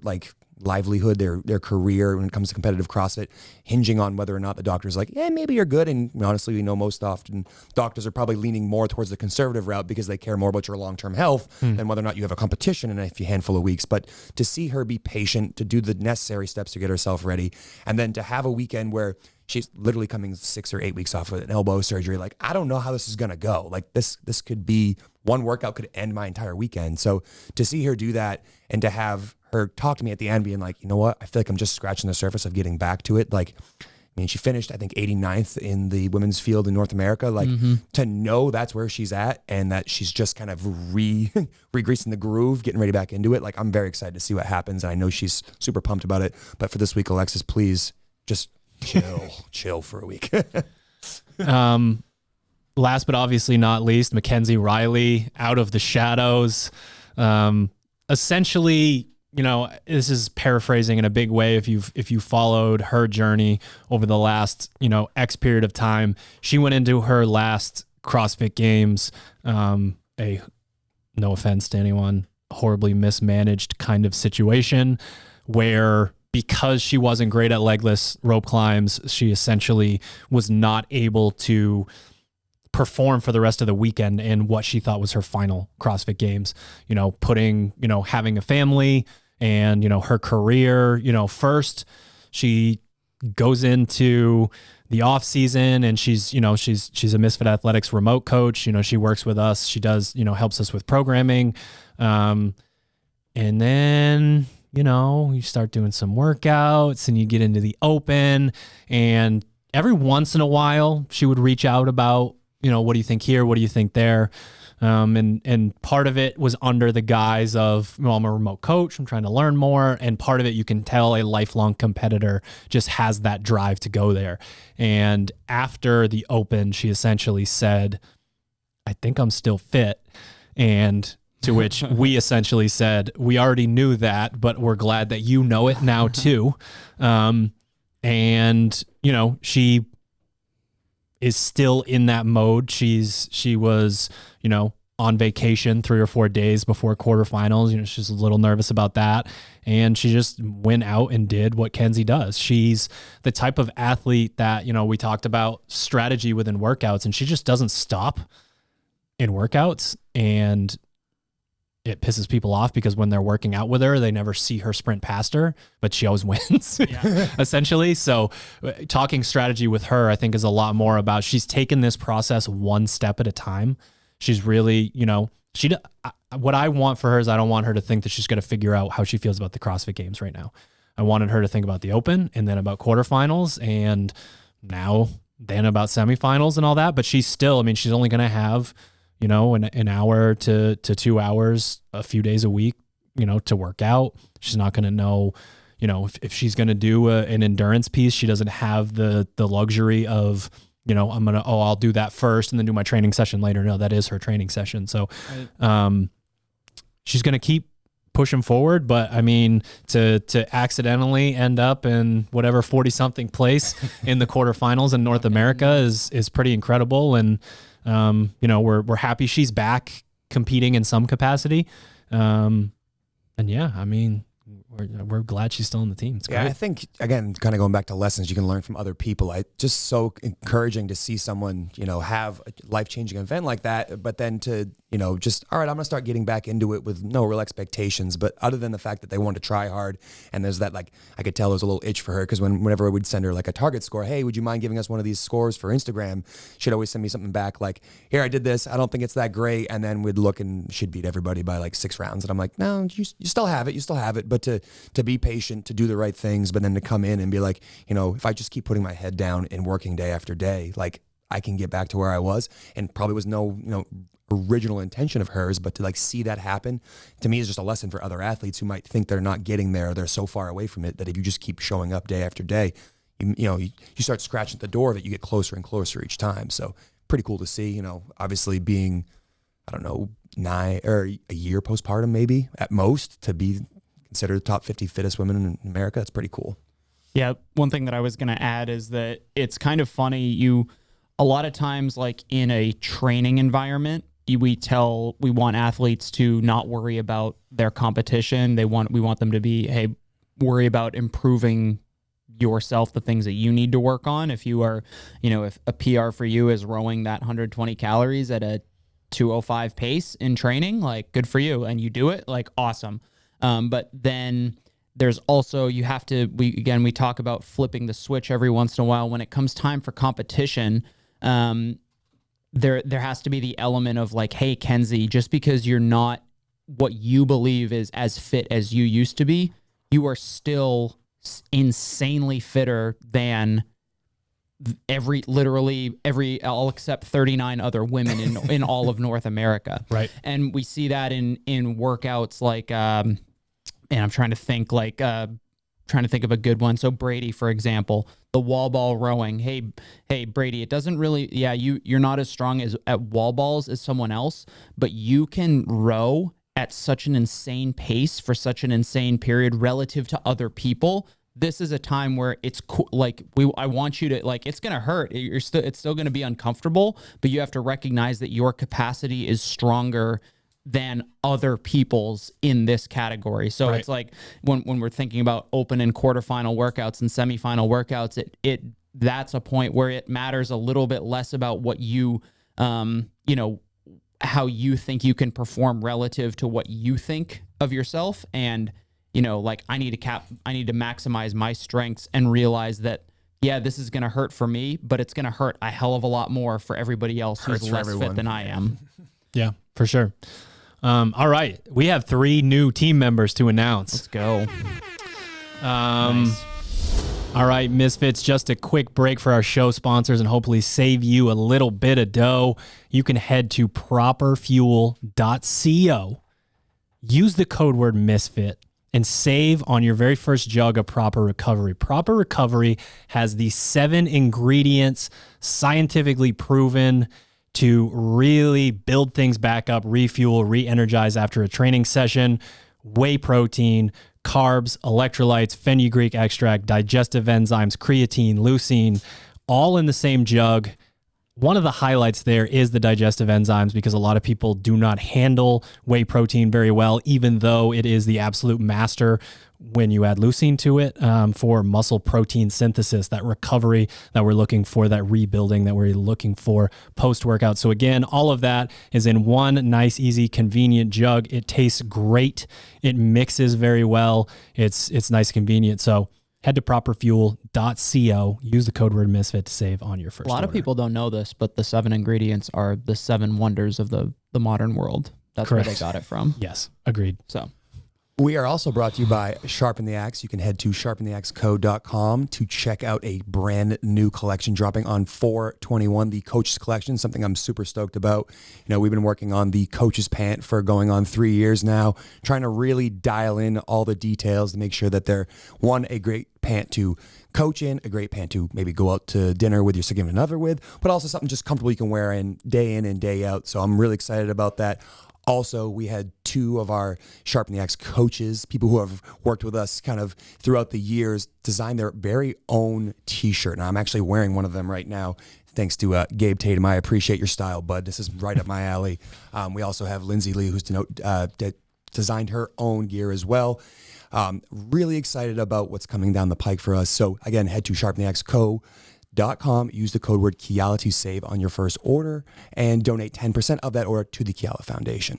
Speaker 2: livelihood, their career when it comes to competitive CrossFit hinging on whether or not the doctor's like, yeah, maybe you're good. And honestly, we know most often doctors are probably leaning more towards the conservative route because they care more about your long-term health than whether or not you have a competition in a handful of weeks. But to see her be patient, to do the necessary steps to get herself ready, and then to have a weekend where she's literally coming 6 or 8 weeks off with an elbow surgery. Like, I don't know how this is going to go. Like this could be one workout could end my entire weekend. So to see her do that and to have her talk to me at the end being like, you know what, I feel like I'm just scratching the surface of getting back to it. Like, I mean, she finished, I think 89th in the women's field in North America. Like to know that's where she's at and that she's just kind of re-greasing the groove, getting ready back into it. Like, I'm very excited to see what happens. And I know she's super pumped about it, but for this week, Alexis, please just chill for a week.
Speaker 1: Last but obviously not least, Mackenzie Riley out of the shadows. Essentially, this is paraphrasing in a big way. If you followed her journey over the last, X period of time, she went into her last CrossFit Games, no offense to anyone, horribly mismanaged kind of situation where because she wasn't great at legless rope climbs, she essentially was not able to perform for the rest of the weekend in what she thought was her final CrossFit Games, having a family and, her career, first. She goes into the off season and she's a Misfit Athletics remote coach. She works with us. She does, helps us with programming. And then, you start doing some workouts and you get into the Open, and every once in a while she would reach out about, what do you think here? What do you think there? And part of it was under the guise of, well, I'm a remote coach, I'm trying to learn more. And part of it, you can tell a lifelong competitor just has that drive to go there. And after the Open, she essentially said, I think I'm still fit. And to which we essentially said, we already knew that, but we're glad that you know it now too. And, you know, she is still in that mode. She was, you know, on vacation 3 or 4 days before quarterfinals. You know, she's a little nervous about that. And she just went out and did what Kenzie does. She's the type of athlete that, you know, we talked about strategy within workouts, and she just doesn't stop in workouts. And it pisses people off because when they're working out with her, they never see her sprint past her, but she always wins, essentially. So talking strategy with her, I think, is a lot more about, she's taken this process one step at a time. She's really, you know, what I want for her is, I don't want her to think that she's going to figure out how she feels about the CrossFit Games right now. I wanted her to think about the Open, and then about quarterfinals, and then about semifinals and all that. But she's still, I mean, she's only going to have, you know, an hour to 2 hours a few days a week, you know, to work out. She's not going to know, you know, if she's going to do an endurance piece, she doesn't have the luxury of, you know, I'll do that first and then do my training session later. No, that is her training session. So she's going to keep pushing forward. But I mean, to accidentally end up in whatever 40-something place in the quarterfinals in North America is pretty incredible. And you know, we're happy she's back competing in some capacity. And yeah, I mean, we're glad she's still on the team. It's great.
Speaker 2: Yeah, I think, again, kind of going back to lessons you can learn from other people. Just so encouraging to see someone, you know, have a life-changing event like that, but then to, you know, just, all right, I'm going to start getting back into it with no real expectations. But other than the fact that they wanted to try hard, and there's that, like, I could tell there was a little itch for her, because whenever we'd send her like a target score, hey, would you mind giving us one of these scores for Instagram? She'd always send me something back like, here, I did this, I don't think it's that great. And then we'd look and she'd beat everybody by like 6 rounds. And I'm like, no, you still have it. But to be patient, to do the right things, but then to come in and be like, you know, if I just keep putting my head down and working day after day, like, I can get back to where I was. And probably was no, you know, original intention of hers, but to like see that happen, to me, is just a lesson for other athletes who might think they're not getting there. They're so far away from it that if you just keep showing up day after day, you start scratching at the door of it, you get closer and closer each time. So pretty cool to see, you know, obviously being, I don't know, 9 or a year postpartum, maybe at most, to be considered the top 50 fittest women in America. That's pretty cool.
Speaker 3: Yeah. One thing that I was going to add is that it's kind of funny. A lot of times, like in a training environment, we want athletes to not worry about their competition. We want them to be, hey, worry about improving yourself, the things that you need to work on. If you are, you know, if a PR for you is rowing that 120 calories at a 205 pace in training, like, good for you. And you do it, like, awesome. But then there's also, we talk about flipping the switch every once in a while. When it comes time for competition, there has to be the element of like, hey, Kenzie, just because you're not what you believe is as fit as you used to be, you are still insanely fitter than literally every all except 39 other women in all of North America.
Speaker 1: Right. And
Speaker 3: we see that in workouts like, and I'm trying to think of a good one. So Brady, for example, the wall ball rowing. Hey, Brady, it doesn't really, you're not as strong at wall balls as someone else, but you can row at such an insane pace for such an insane period relative to other people. This is a time where it's cool. Like, I want you to, like, it's going to hurt. It's still going to be uncomfortable, but you have to recognize that your capacity is stronger than other people's in this category. So It's like when we're thinking about open and quarterfinal workouts and semifinal workouts, that's a point where it matters a little bit less about what you, how you think you can perform relative to what you think of yourself. And, like, I need to maximize my strengths and realize that, yeah, this is going to hurt for me, but it's going to hurt a hell of a lot more for everybody else who's less fit than I am.
Speaker 1: Yeah, for sure. All right. We have 3 new team members to announce.
Speaker 3: Let's go.
Speaker 1: Nice. All right, Misfits, just a quick break for our show sponsors and hopefully save you a little bit of dough. You can head to properfuel.co, use the code word Misfit, and save on your very first jug of Proper Recovery. Proper Recovery has the 7 ingredients scientifically proven to really build things back up, refuel, re-energize after a training session. Whey protein, carbs, electrolytes, fenugreek extract, digestive enzymes, creatine, leucine, all in the same jug. One of the highlights there is the digestive enzymes because a lot of people do not handle whey protein very well, even though it is the absolute master when you add leucine to it for muscle protein synthesis, that recovery that we're looking for, that rebuilding that we're looking for post-workout. So again, all of that is in one nice, easy, convenient jug. It tastes great. It mixes very well. It's nice, convenient. So head to properfuel.co. Use the code word Misfit to save on your first
Speaker 3: order. A lot of people don't know this, but the 7 ingredients are the 7 wonders of the modern world. That's Correct. Where they got it from.
Speaker 1: Yes, agreed.
Speaker 3: So
Speaker 2: we are also brought to you by Sharpen the Axe. You can head to sharpentheaxeco.com to check out a brand new collection dropping on 4/21, the Coach's Collection, something I'm super stoked about. You know, we've been working on the Coach's Pant for going on 3 years now, trying to really dial in all the details to make sure that they're, one, a great pant to coach in, a great pant to maybe go out to dinner with your significant other with, but also something just comfortable you can wear in and day out. So I'm really excited about that. Also, we had 2 of our Sharpen the Axe coaches, people who have worked with us kind of throughout the years, design their very own t-shirt. And I'm actually wearing one of them right now, thanks to Gabe Tatum. I appreciate your style, bud. This is right up my alley. We also have Lindsay Lee, who's designed her own gear as well. Really excited about what's coming down the pike for us. So again, head to sharpentheaxeco.com, use the code word Kiala to save on your first order and donate 10% of that order to the Kiala Foundation.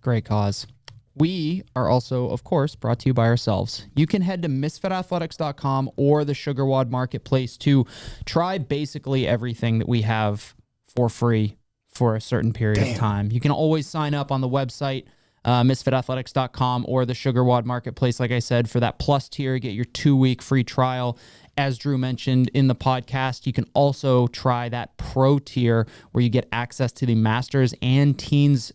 Speaker 3: Great cause. We are also, of course, brought to you by ourselves. You can head to misfitathletics.com or the SugarWOD marketplace to try basically everything that we have for free for a certain period of time. You can always sign up on the website, misfitathletics.com or the SugarWOD marketplace, like I said, for that plus tier, get your 2-week free trial. As Drew mentioned in the podcast, you can also try that pro tier where you get access to the Masters and Teens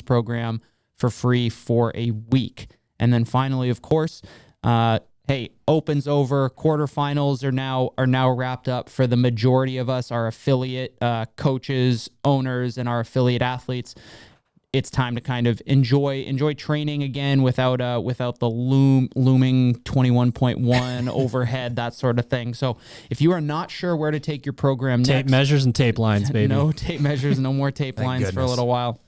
Speaker 3: program for free for a week. And then finally, of course, hey, Open's over, quarterfinals are now wrapped up for the majority of us, our affiliate coaches, owners, and our affiliate athletes. It's time to kind of enjoy training again without the looming 21.1 overhead, that sort of thing. So if you are not sure where to take your program next,
Speaker 1: tape measures and tape lines, baby.
Speaker 3: No tape measures, no more tape lines for a little while.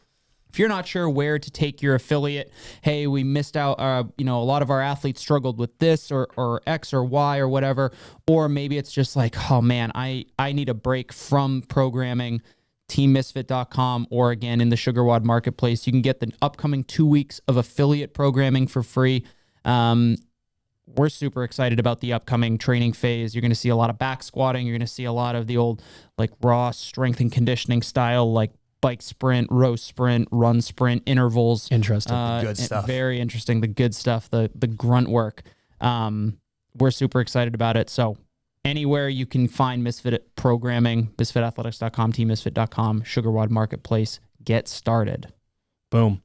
Speaker 3: If you're not sure where to take your affiliate, hey, we missed out, a lot of our athletes struggled with this or X or Y or whatever, or maybe it's just like, oh man, I need a break from programming. teammisfit.com, or again in the SugarWOD marketplace, you can get the upcoming 2 weeks of affiliate programming for free. We're super excited about the upcoming training phase. You're going to see a lot of back squatting. You're going to see a lot of the old like raw strength and conditioning style, like bike sprint, row sprint, run sprint, intervals.
Speaker 1: Interesting.
Speaker 2: Good stuff.
Speaker 3: Very interesting. The good stuff, the grunt work. We're super excited about it. So anywhere you can find Misfit programming, misfitathletics.com, teammisfit.com, SugarWOD marketplace, get started.
Speaker 1: Boom.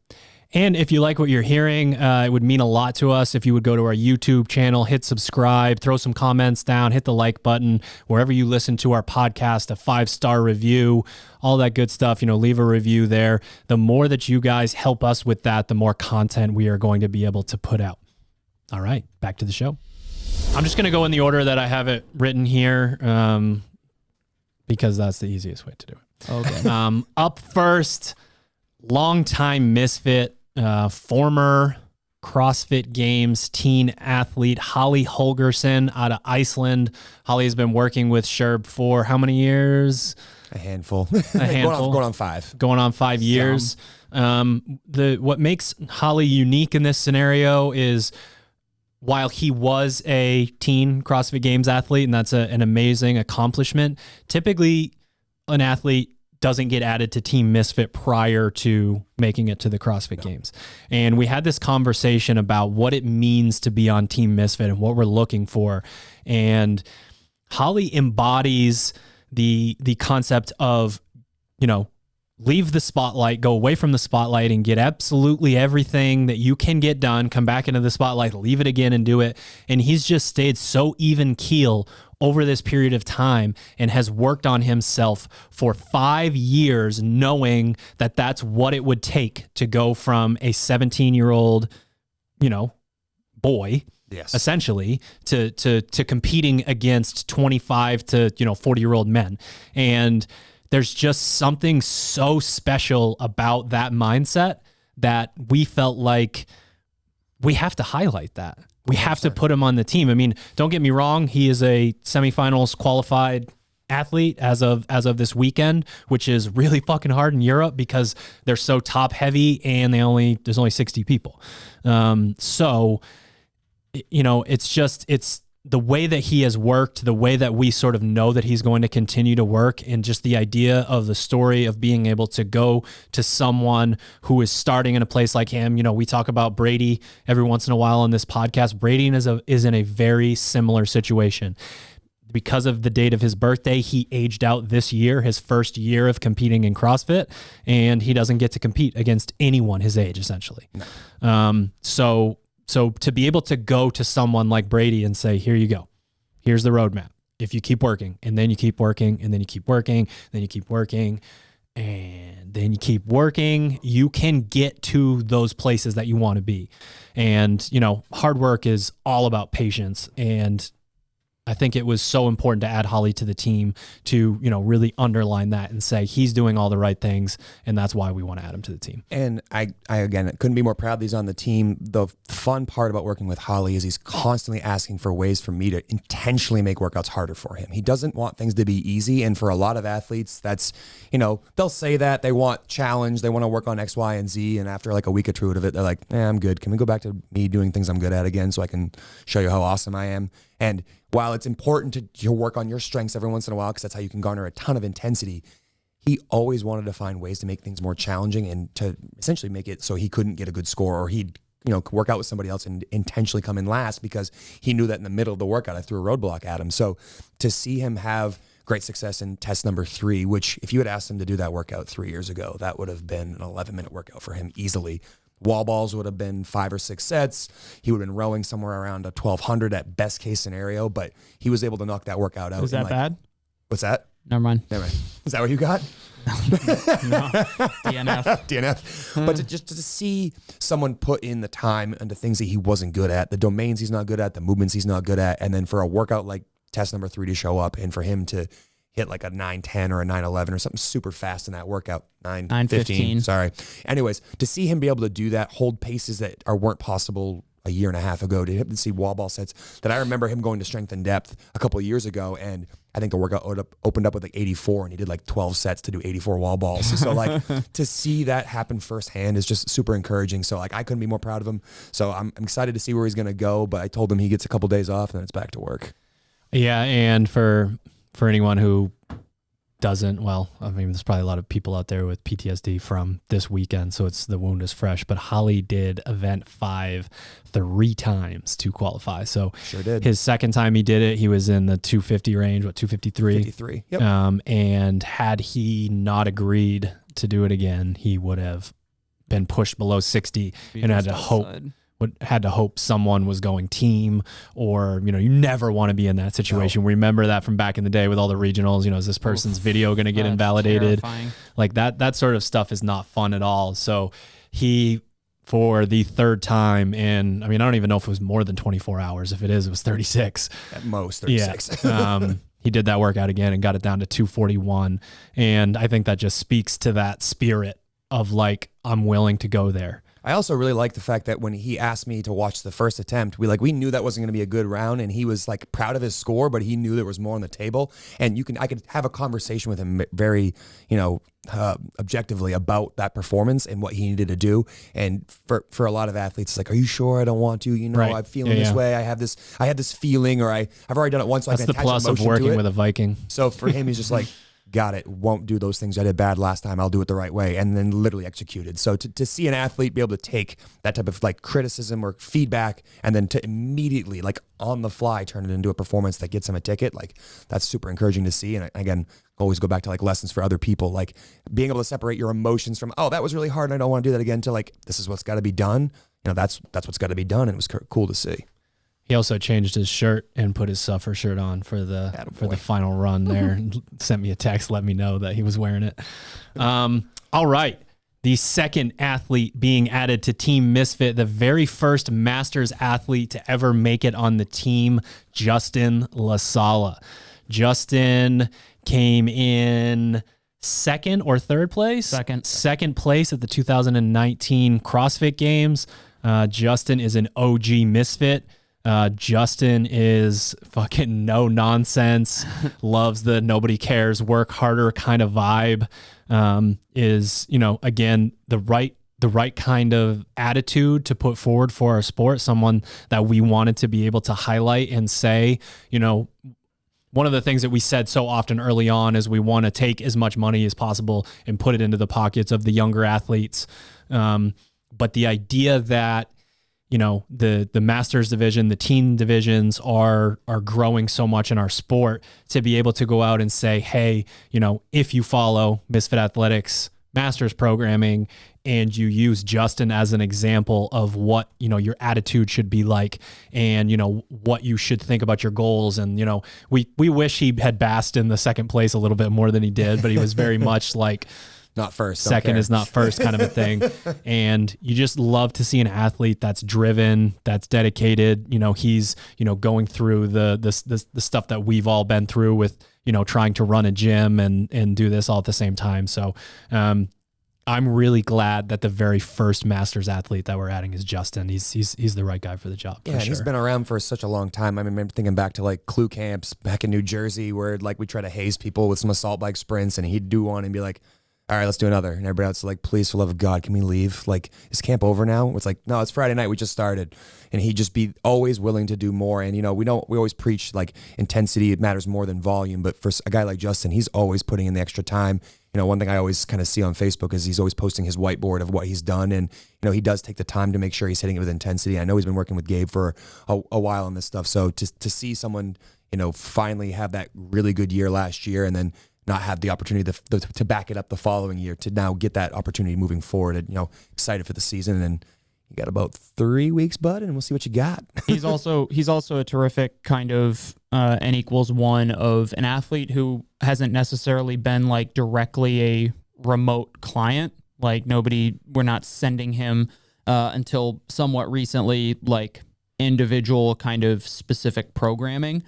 Speaker 1: And if you like what you're hearing, it would mean a lot to us if you would go to our YouTube channel, hit subscribe, throw some comments down, hit the like button, wherever you listen to our podcast, a 5-star review, all that good stuff, leave a review there. The more that you guys help us with that, the more content we are going to be able to put out. All right, back to the show. I'm just going to go in the order that I have it written here because that's the easiest way to do it.
Speaker 3: Okay.
Speaker 1: Up first, longtime Misfit, former CrossFit Games teen athlete, Holly Holgerson out of Iceland. Holly has been working with Sherb for how many years?
Speaker 2: A handful.
Speaker 1: Going
Speaker 2: on 5.
Speaker 1: Going on 5 years. What makes Holly unique in this scenario is while he was a teen CrossFit Games athlete, and that's an amazing accomplishment, typically an athlete doesn't get added to Team Misfit prior to making it to the CrossFit Games. And we had this conversation about what it means to be on Team Misfit and what we're looking for. And Holly embodies the concept of, leave the spotlight, go away from the spotlight and get absolutely everything that you can get done, come back into the spotlight, leave it again and do it. And he's just stayed so even keel over this period of time and has worked on himself for 5 years, knowing that that's what it would take to go from a 17-year-old, boy, essentially, to competing against 25 to 40-year-old men. And there's just something so special about that mindset that we felt like we have to highlight that. We have to put him on the team. I mean, don't get me wrong. He is a semifinals qualified athlete as of this weekend, which is really fucking hard in Europe because they're so top heavy and there's only 60 people. So, it's the way that he has worked, the way that we sort of know that he's going to continue to work, and just the idea of the story of being able to go to someone who is starting in a place like him. We talk about Brady every once in a while on this podcast. Brady is in a very similar situation. Because of the date of his birthday, he aged out this year, his first year of competing in CrossFit, and he doesn't get to compete against anyone his age, essentially. No. So to be able to go to someone like Brady and say, here you go, here's the roadmap. If you keep working, and then you keep working, and then you keep working, then you keep working, and then you keep working, you can get to those places that you want to be. And, hard work is all about patience. And I think it was so important to add Holly to the team to, really underline that and say he's doing all the right things, and that's why we want to add him to the team.
Speaker 2: And I again, couldn't be more proud that he's on the team. The fun part about working with Holly is he's constantly asking for ways for me to intentionally make workouts harder for him. He doesn't want things to be easy, and for a lot of athletes, that's, they'll say that they want challenge, they want to work on X, Y, and Z, and after like a week or two of it, they're like, I'm good. Can we go back to me doing things I'm good at again so I can show you how awesome I am? And while it's important to work on your strengths every once in a while, because that's how you can garner a ton of intensity, he always wanted to find ways to make things more challenging and to essentially make it so he couldn't get a good score, or he'd work out with somebody else and intentionally come in last because he knew that in the middle of the workout I threw a roadblock at him. So to see him have great success in test number 3, which if you had asked him to do that workout 3 years ago, that would have been an 11-minute workout for him easily. Wall balls would have been 5 or 6 sets. He would have been rowing somewhere around a 1200 at best case scenario, but he was able to knock that workout out.
Speaker 3: Is that bad?
Speaker 2: What's that?
Speaker 3: Never mind.
Speaker 2: Is that what you got?
Speaker 3: No. DNF.
Speaker 2: But to see someone put in the time into things that he wasn't good at, the domains he's not good at, the movements he's not good at, and then for a workout like test number 3 to show up and for him to hit like a 9:10 or a 9:11 or something super fast in that workout. 9:15. Sorry. Anyways, to see him be able to do that, hold paces that weren't possible a year and a half ago, to see wall ball sets that I remember him going to strength and depth a couple of years ago, and I think the workout opened up with like 84, and he did like 12 sets to do 84 wall balls. So like to see that happen firsthand is just super encouraging. So like I couldn't be more proud of him. So I'm excited to see where he's going to go, but I told him he gets a couple days off and then it's back to work.
Speaker 1: Yeah, and for anyone who doesn't, there's probably a lot of people out there with PTSD from this weekend, so the wound is fresh, but Holly did event 5 3 times to qualify. So
Speaker 2: sure did.
Speaker 1: His second time he did it, he was in the 250 range, 253?
Speaker 2: 53, yep.
Speaker 1: And had he not agreed to do it again, he would have been pushed below 60 and had to hope someone was going team, or you never want to be in that situation. No. Remember that from back in the day with all the regionals, is this person's video going to get invalidated? Terrifying. Like that sort of stuff is not fun at all. So he, for the 3rd time in, I don't even know if it was more than 24 hours. If it is, it was 36
Speaker 2: at most. 36.
Speaker 1: Yeah. He did that workout again and got it down to 241, and I think that just speaks to that spirit of like, I'm willing to go there.
Speaker 2: I also really like the fact that when he asked me to watch the first attempt, we knew that wasn't going to be a good round, and he was like proud of his score, but he knew there was more on the table, and I could have a conversation with him very, objectively about that performance and what he needed to do. And for a lot of athletes, it's like, are you sure? I don't want to, right. I'm feeling this way. I have this feeling, or I've already done it once. So
Speaker 1: that's
Speaker 2: I can
Speaker 1: the plus of working with a Viking.
Speaker 2: So for him, he's just like, got it, won't do those things I did bad last time, I'll do it the right way, and then literally executed. So to see an athlete be able to take that type of like criticism or feedback and then to immediately like on the fly turn it into a performance that gets him a ticket, like that's super encouraging to see. And again, always go back to like lessons for other people, like being able to separate your emotions from, oh, that was really hard and I don't want to do that again, to like, this is what's got to be done. You know, that's what's got to be done. And it was cool to see.
Speaker 1: He also changed his shirt and put his suffer shirt on for the final run there. Sent me a text, let me know that he was wearing it. All right. The second athlete being added to Team Misfit, the very first Masters athlete to ever make it on the team, Justin Lasala. Justin came in second or third place? Second place at the 2019 CrossFit Games. Justin is an OG Misfit. Justin is fucking no nonsense, loves the nobody cares, work harder kind of vibe, is, you know, again, the right kind of attitude to put forward for our sport, someone that we wanted to be able to highlight and say, you know, one of the things that we said so often early on is we want to take as much money as possible and put it into the pockets of the younger athletes. But the idea that, you know, the Masters division, the teen divisions are growing so much in our sport, to be able to go out and say, hey, you know, if you follow Misfit Athletics Masters programming and you use Justin as an example of what, you know, your attitude should be like, and, you know, what you should think about your goals. And, you know, we wish he had basked in the second place a little bit more than he did, but he was very much like,
Speaker 2: not first.
Speaker 1: Second is not first kind of a thing. And you just love to see an athlete that's driven, that's dedicated. You know, he's, you know, going through the stuff that we've all been through with, you know, trying to run a gym and do this all at the same time. So I'm really glad that the very first Masters athlete that we're adding is Justin. He's the right guy for the job.
Speaker 2: Yeah, and he's been around for such a long time. I remember thinking back to like Clue camps back in New Jersey, where like we try to haze people with some assault bike sprints, and he'd do one and be like, all right, let's do another. And everybody else is like, please, for the love of God, can we leave? Like, is camp over now? It's like, no, it's Friday night. We just started. And he'd just be always willing to do more. And, you know, we always preach like intensity, it matters more than volume. But for a guy like Justin, he's always putting in the extra time. You know, one thing I always kind of see on Facebook is he's always posting his whiteboard of what he's done. And, you know, he does take the time to make sure he's hitting it with intensity. I know he's been working with Gabe for a while on this stuff. So to see someone, you know, finally have that really good year last year and then not have the opportunity to back it up the following year, to now get that opportunity moving forward, and, you know, excited for the season. And you got about 3 weeks, bud, and we'll see what you got.
Speaker 3: He's also a terrific kind of N=1 of an athlete who hasn't necessarily been like directly a remote client. Like we're not sending him until somewhat recently, like individual kind of specific programming.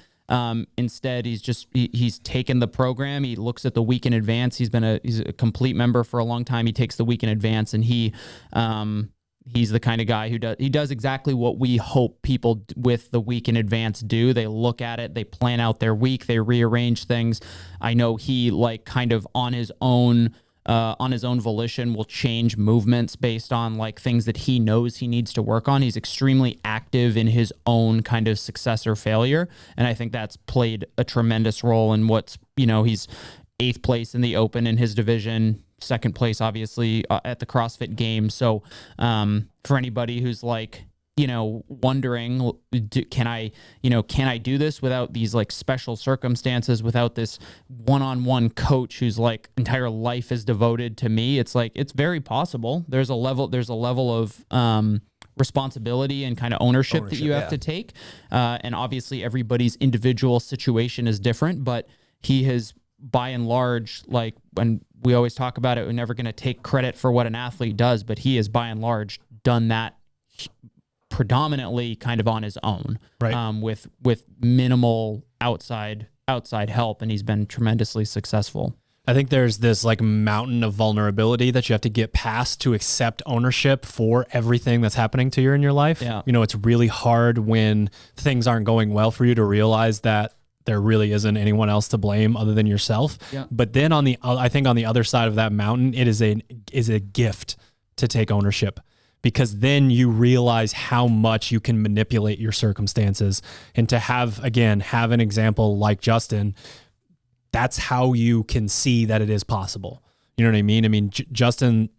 Speaker 3: Instead, he's taken the program. He looks at the week in advance. He's a complete member for a long time. He takes the week in advance, and he's the kind of guy who does exactly what we hope people with the week in advance do. They look at it, they plan out their week, they rearrange things. I know he like kind of on his own volition will change movements based on like things that he knows he needs to work on. He's extremely active in his own kind of success or failure. And I think that's played a tremendous role in what's, you know, he's 8th place in the Open in his division, 2nd place, obviously, at the CrossFit Games. So for anybody who's like, you know, wondering, can I do this without these like special circumstances, without this one-on-one coach whose like entire life is devoted to me? It's like, it's very possible. There's a level of responsibility and kind of ownership that you have to take. And obviously everybody's individual situation is different, but he has, by and large, like when we always talk about it, we're never going to take credit for what an athlete does, but he has by and large done that predominantly kind of on his own, right? With minimal outside help, and he's been tremendously successful.
Speaker 1: I think there's this like mountain of vulnerability that you have to get past to accept ownership for everything that's happening to you in your life.
Speaker 3: Yeah.
Speaker 1: You know, it's really hard when things aren't going well for you to realize that there really isn't anyone else to blame other than yourself.
Speaker 3: Yeah.
Speaker 1: But then I think on the other side of that mountain, it is a gift to take ownership, because then you realize how much you can manipulate your circumstances, and to have an example like Justin, that's how you can see that it is possible. You know what I mean? I mean, Justin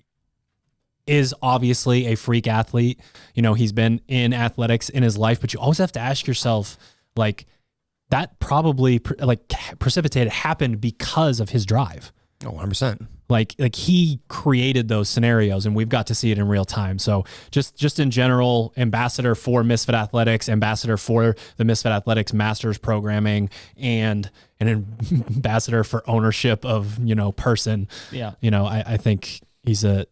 Speaker 1: is obviously a freak athlete. You know, he's been in athletics in his life, but you always have to ask yourself, like, that probably happened because of his drive.
Speaker 2: Oh, 100%.
Speaker 1: Like he created those scenarios, and we've got to see it in real time. So just in general, ambassador for Misfit Athletics, ambassador for the Misfit Athletics Masters programming, and an ambassador for ownership of, person.
Speaker 3: Yeah.
Speaker 1: I think he's an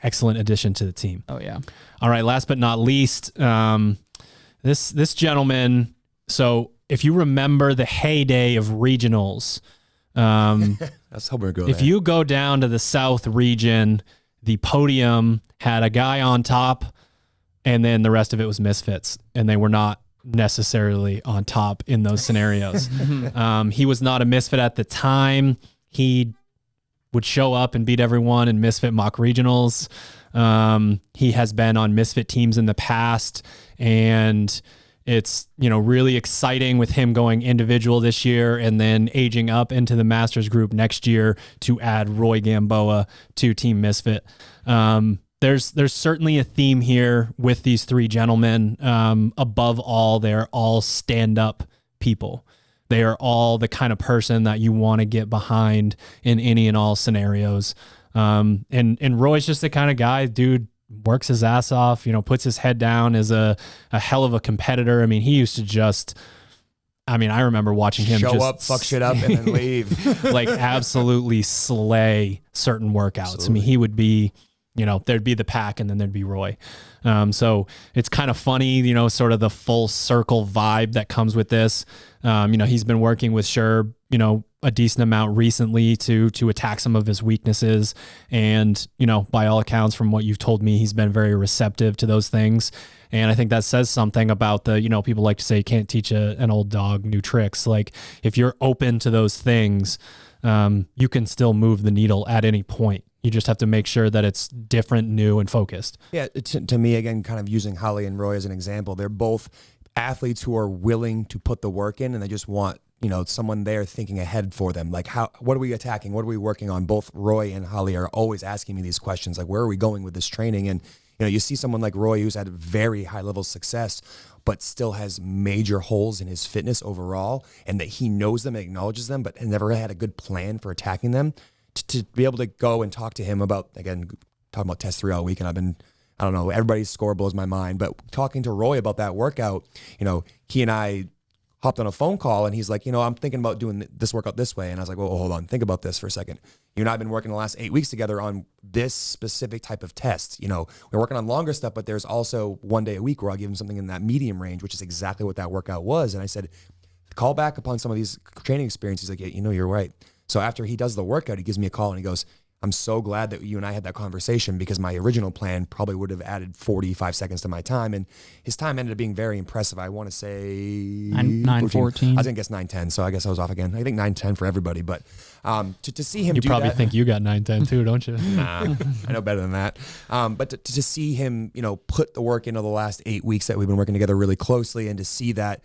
Speaker 1: excellent addition to the team.
Speaker 3: Oh yeah.
Speaker 1: All right. Last but not least, this gentleman. So if you remember the heyday of regionals,
Speaker 2: that's how we're going.
Speaker 1: If you go down to the South region, the podium had a guy on top, and then the rest of it was Misfits, and they were not necessarily on top in those scenarios. He was not a Misfit at the time. He would show up and beat everyone in Misfit mock regionals. He has been on Misfit teams in the past, and it's, really exciting with him going individual this year and then aging up into the Masters group next year to add Roy Gamboa to Team Misfit. There's certainly a theme here with these three gentlemen. Above all, they're all stand-up people. They are all the kind of person that you want to get behind in any and all scenarios. And Roy's just the kind of guy, dude, works his ass off, puts his head down, is a hell of a competitor. I mean, he used to I remember watching him
Speaker 2: show up, fuck shit up, and then leave.
Speaker 1: Like absolutely slay certain workouts. Absolutely. I mean, he would be, there'd be the pack and then there'd be Roy. So it's kind of funny, sort of the full circle vibe that comes with this. He's been working with Sherb, a decent amount recently to attack some of his weaknesses. And, by all accounts, from what you've told me, he's been very receptive to those things. And I think that says something about people like to say you can't teach an old dog new tricks. Like if you're open to those things, you can still move the needle at any point. You just have to make sure that it's different, new, and focused.
Speaker 2: Yeah, to me, again, kind of using Holly and Roy as an example, they're both athletes who are willing to put the work in, and they just want someone there thinking ahead for them. Like, what are we attacking? What are we working on? Both Roy and Holly are always asking me these questions, like, where are we going with this training? And, you see someone like Roy who's had very high level success, but still has major holes in his fitness overall, and that he knows them and acknowledges them, but never had a good plan for attacking them. To be able to go and talk to him about, again, talking about test 3 all week, and I don't know, everybody's score blows my mind, but talking to Roy about that workout, he and I hopped on a phone call, and he's like, I'm thinking about doing this workout this way. And I was like, well, hold on, think about this for a second. You and I have been working the last 8 weeks together on this specific type of test. We're working on longer stuff, but there's also one day a week where I'll give him something in that medium range, which is exactly what that workout was. And I said, call back upon some of these training experiences. Like, yeah, you're right. So after he does the workout, he gives me a call and he goes, I'm so glad that you and I had that conversation, because my original plan probably would have added 45 seconds to my time. And his time ended up being very impressive. I want to say
Speaker 3: 9:14.
Speaker 2: I was going to guess 9:10. So I guess I was off again. I think 9:10 for everybody. But to see him
Speaker 1: you
Speaker 2: do
Speaker 1: probably
Speaker 2: that,
Speaker 1: think you got 9:10 too, don't you?
Speaker 2: Nah, I know better than that. But to see him, put the work into the last 8 weeks that we've been working together really closely, and to see that,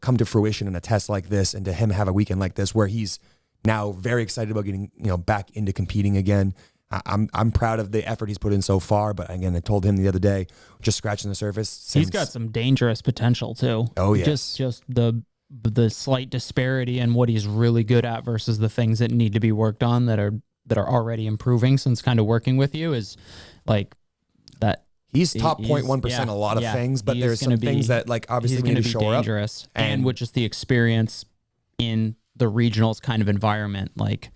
Speaker 2: come to fruition in a test like this, and to him have a weekend like this where he's now very excited about getting, back into competing again. I'm proud of the effort he's put in so far, but again, I told him the other day, just scratching the surface.
Speaker 3: He's got some dangerous potential too.
Speaker 2: Oh yeah.
Speaker 3: Just the slight disparity in what he's really good at versus the things that need to be worked on that are already improving since kind of working with you is like that.
Speaker 2: He's top 0.1% a lot of things, but there's some things that like obviously we need to shore up.
Speaker 3: And with just the experience in the regionals kind of environment, like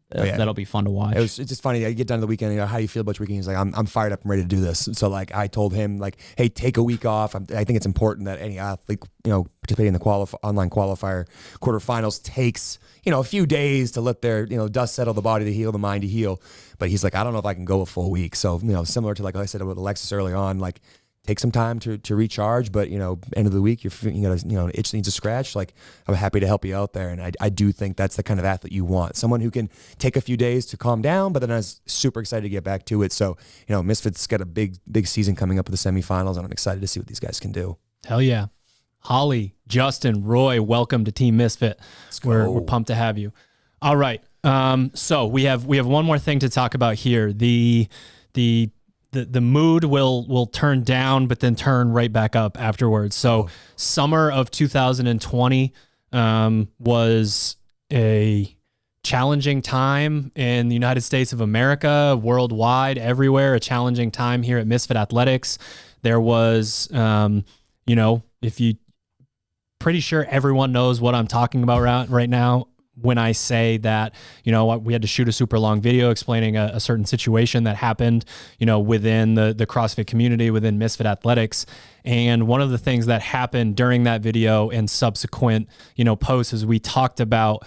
Speaker 3: that'll be fun to watch.
Speaker 2: It's just funny. I get done to the weekend, how do you feel about your weekend? He's like, I'm fired up and ready to do this. So like I told him, like, hey, take a week off. I think it's important that any athlete, participating in the online qualifier quarterfinals takes, a few days to let their, dust settle, the body to heal, the mind to heal. But he's like, I don't know if I can go a full week. So, similar to like I said with Alexis early on, like, take some time to recharge, but end of the week, you got an itch that needs a scratch. Like, I'm happy to help you out there, and I do think that's the kind of athlete you want. Someone who can take a few days to calm down, but then is super excited to get back to it. So, Misfits got a big season coming up with the semifinals, and I'm excited to see what these guys can do.
Speaker 1: Hell yeah, Holly, Justin, Roy, welcome to Team Misfit. We're pumped to have you. All right. So we have one more thing to talk about here. The mood will turn down, but then turn right back up afterwards. So summer of 2020 was a challenging time in the United States of America, worldwide, everywhere. A challenging time here at Misfit Athletics. There was, if you pretty sure everyone knows what I'm talking about right now when I say that, we had to shoot a super long video explaining a certain situation that happened, within the CrossFit community, within Misfit Athletics. And one of the things that happened during that video and subsequent, posts is we talked about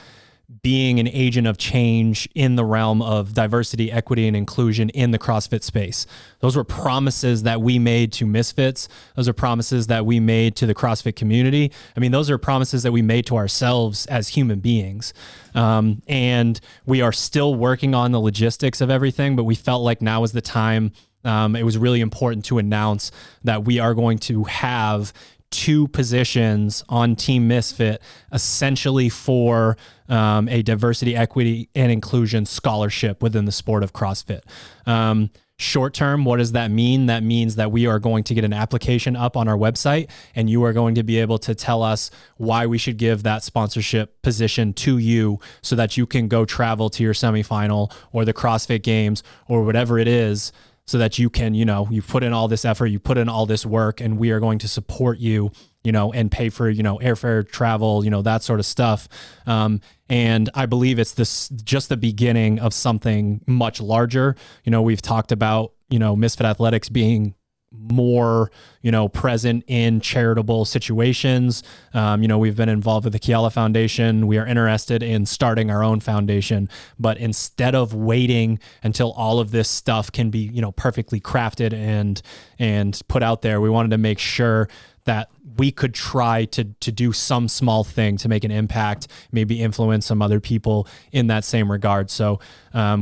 Speaker 1: being an agent of change in the realm of diversity, equity, and inclusion in the CrossFit space. Those were promises that we made to Misfits. Those are promises that we made to the CrossFit community. I mean, those are promises that we made to ourselves as human beings. And we are still working on the logistics of everything, but we felt like now was the time. It was really important to announce that we are going to have 2 positions on Team Misfit essentially for a diversity, equity, and inclusion scholarship within the sport of CrossFit. Short term, what does that mean? That means that we are going to get an application up on our website, and you are going to be able to tell us why we should give that sponsorship position to you so that you can go travel to your semifinal or the CrossFit Games or whatever it is, so that you can, you've put in all this effort, you put in all this work, and we are going to support you, and pay for, airfare, travel, that sort of stuff. And I believe it's just the beginning of something much larger. We've talked about, Misfit Athletics being more, present in charitable situations. We've been involved with the Kiala Foundation. We are interested in starting our own foundation, but instead of waiting until all of this stuff can be, perfectly crafted and put out there, we wanted to make sure that we could try to do some small thing to make an impact, maybe influence some other people in that same regard. So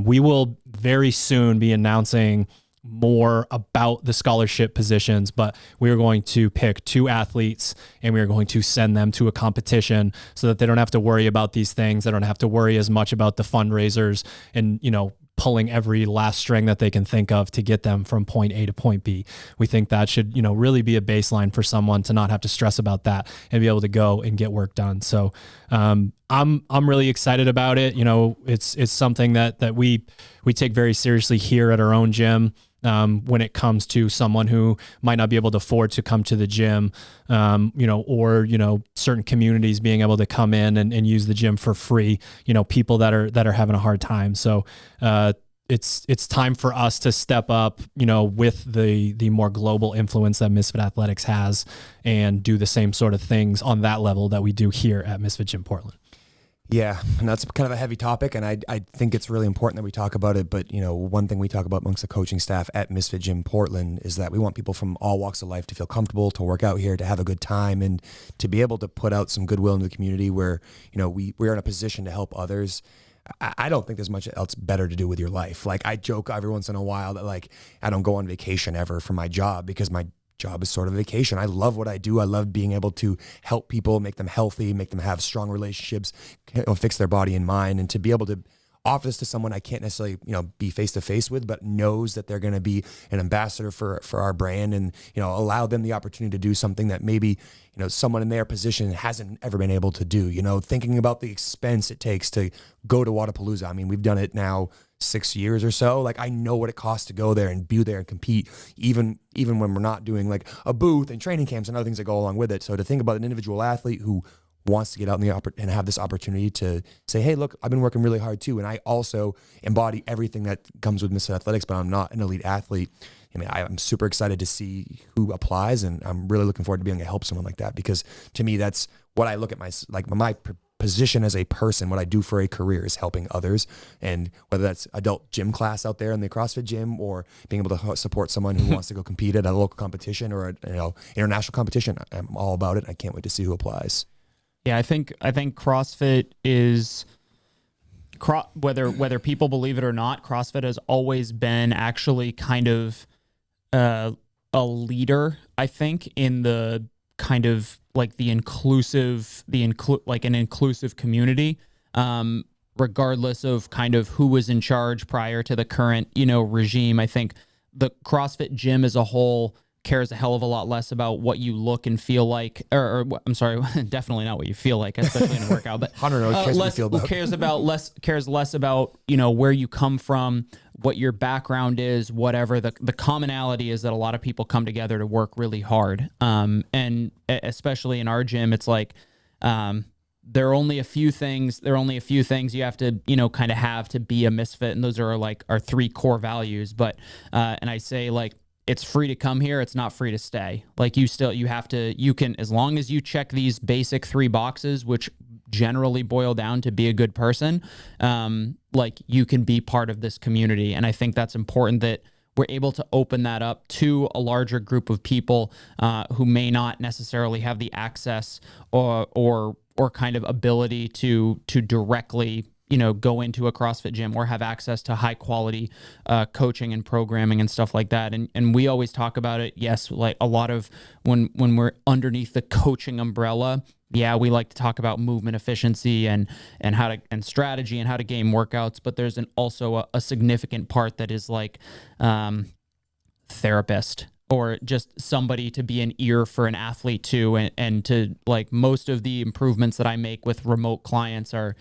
Speaker 1: we will very soon be announcing more about the scholarship positions, but we are going to pick 2 athletes and we are going to send them to a competition so that they don't have to worry about these things. They don't have to worry as much about the fundraisers and, pulling every last string that they can think of to get them from point A to point B. We think that should, really be a baseline for someone to not have to stress about that and be able to go and get work done. So I'm really excited about it. It's something that we take very seriously here at our own gym. When it comes to someone who might not be able to afford to come to the gym, or certain communities being able to come in and use the gym for free, people that are having a hard time. So it's time for us to step up, with the more global influence that Misfit Athletics has and do the same sort of things on that level that we do here at Misfit Gym Portland.
Speaker 2: Yeah, and that's kind of a heavy topic, and I think it's really important that we talk about it. But, one thing we talk about amongst the coaching staff at Misfit Gym Portland is that we want people from all walks of life to feel comfortable, to work out here, to have a good time, and to be able to put out some goodwill into the community where, we're in a position to help others. I don't think there's much else better to do with your life. Like, I joke every once in a while that, like, I don't go on vacation ever for my job because my job is sort of a vacation. I love what I do. I love being able to help people, make them healthy, make them have strong relationships, fix their body and mind, and to be able to offer this to someone I can't necessarily, be face to face with, but knows that they're going to be an ambassador for our brand, and, allow them the opportunity to do something that maybe, someone in their position hasn't ever been able to do, thinking about the expense it takes to go to Wodapalooza. I mean, we've done it now 6 years or so. Like, I know what it costs to go there and be there and compete, even when we're not doing like a booth and training camps and other things that go along with it. So to think about an individual athlete who wants to get out in and have this opportunity to say, hey, look, I've been working really hard too, and I also embody everything that comes with Misfit Athletics, but I'm not an elite athlete. I mean, I'm super excited to see who applies, and I'm really looking forward to being able to help someone like that, because to me, that's what I look at my position as a person. What I do for a career is helping others, and whether that's adult gym class out there in the CrossFit gym, or being able to support someone who wants to go compete at a local competition or international competition, I'm all about it. I can't wait to see who applies.
Speaker 3: Yeah, I think CrossFit is, whether people believe it or not, CrossFit has always been actually kind of a leader, I think, in the kind of like an inclusive community, regardless of kind of who was in charge prior to the current, regime. I think the CrossFit gym as a whole cares a hell of a lot less about what you look and feel like, or I'm sorry, definitely not what you feel like, especially in a workout, but cares less about, where you come from, what your background is, whatever. The commonality is that a lot of people come together to work really hard. And especially in our gym, it's like, there are only a few things you have to, kind of have to be a misfit. And those are like our 3 core values. But, and I say, like, it's free to come here. It's not free to stay. Like, you can, as long as you check these basic 3 boxes, which generally boil down to be a good person, like, you can be part of this community. And I think that's important that we're able to open that up to a larger group of people, who may not necessarily have the access or kind of ability to directly, go into a CrossFit gym or have access to high quality coaching and programming and stuff like that. And we always talk about it. Yes, like a lot of when we're underneath the coaching umbrella, yeah, we like to talk about movement efficiency and strategy and how to game workouts. But there's also a significant part that is like therapist, or just somebody to be an ear for an athlete too. And to, like, most of the improvements that I make with remote clients are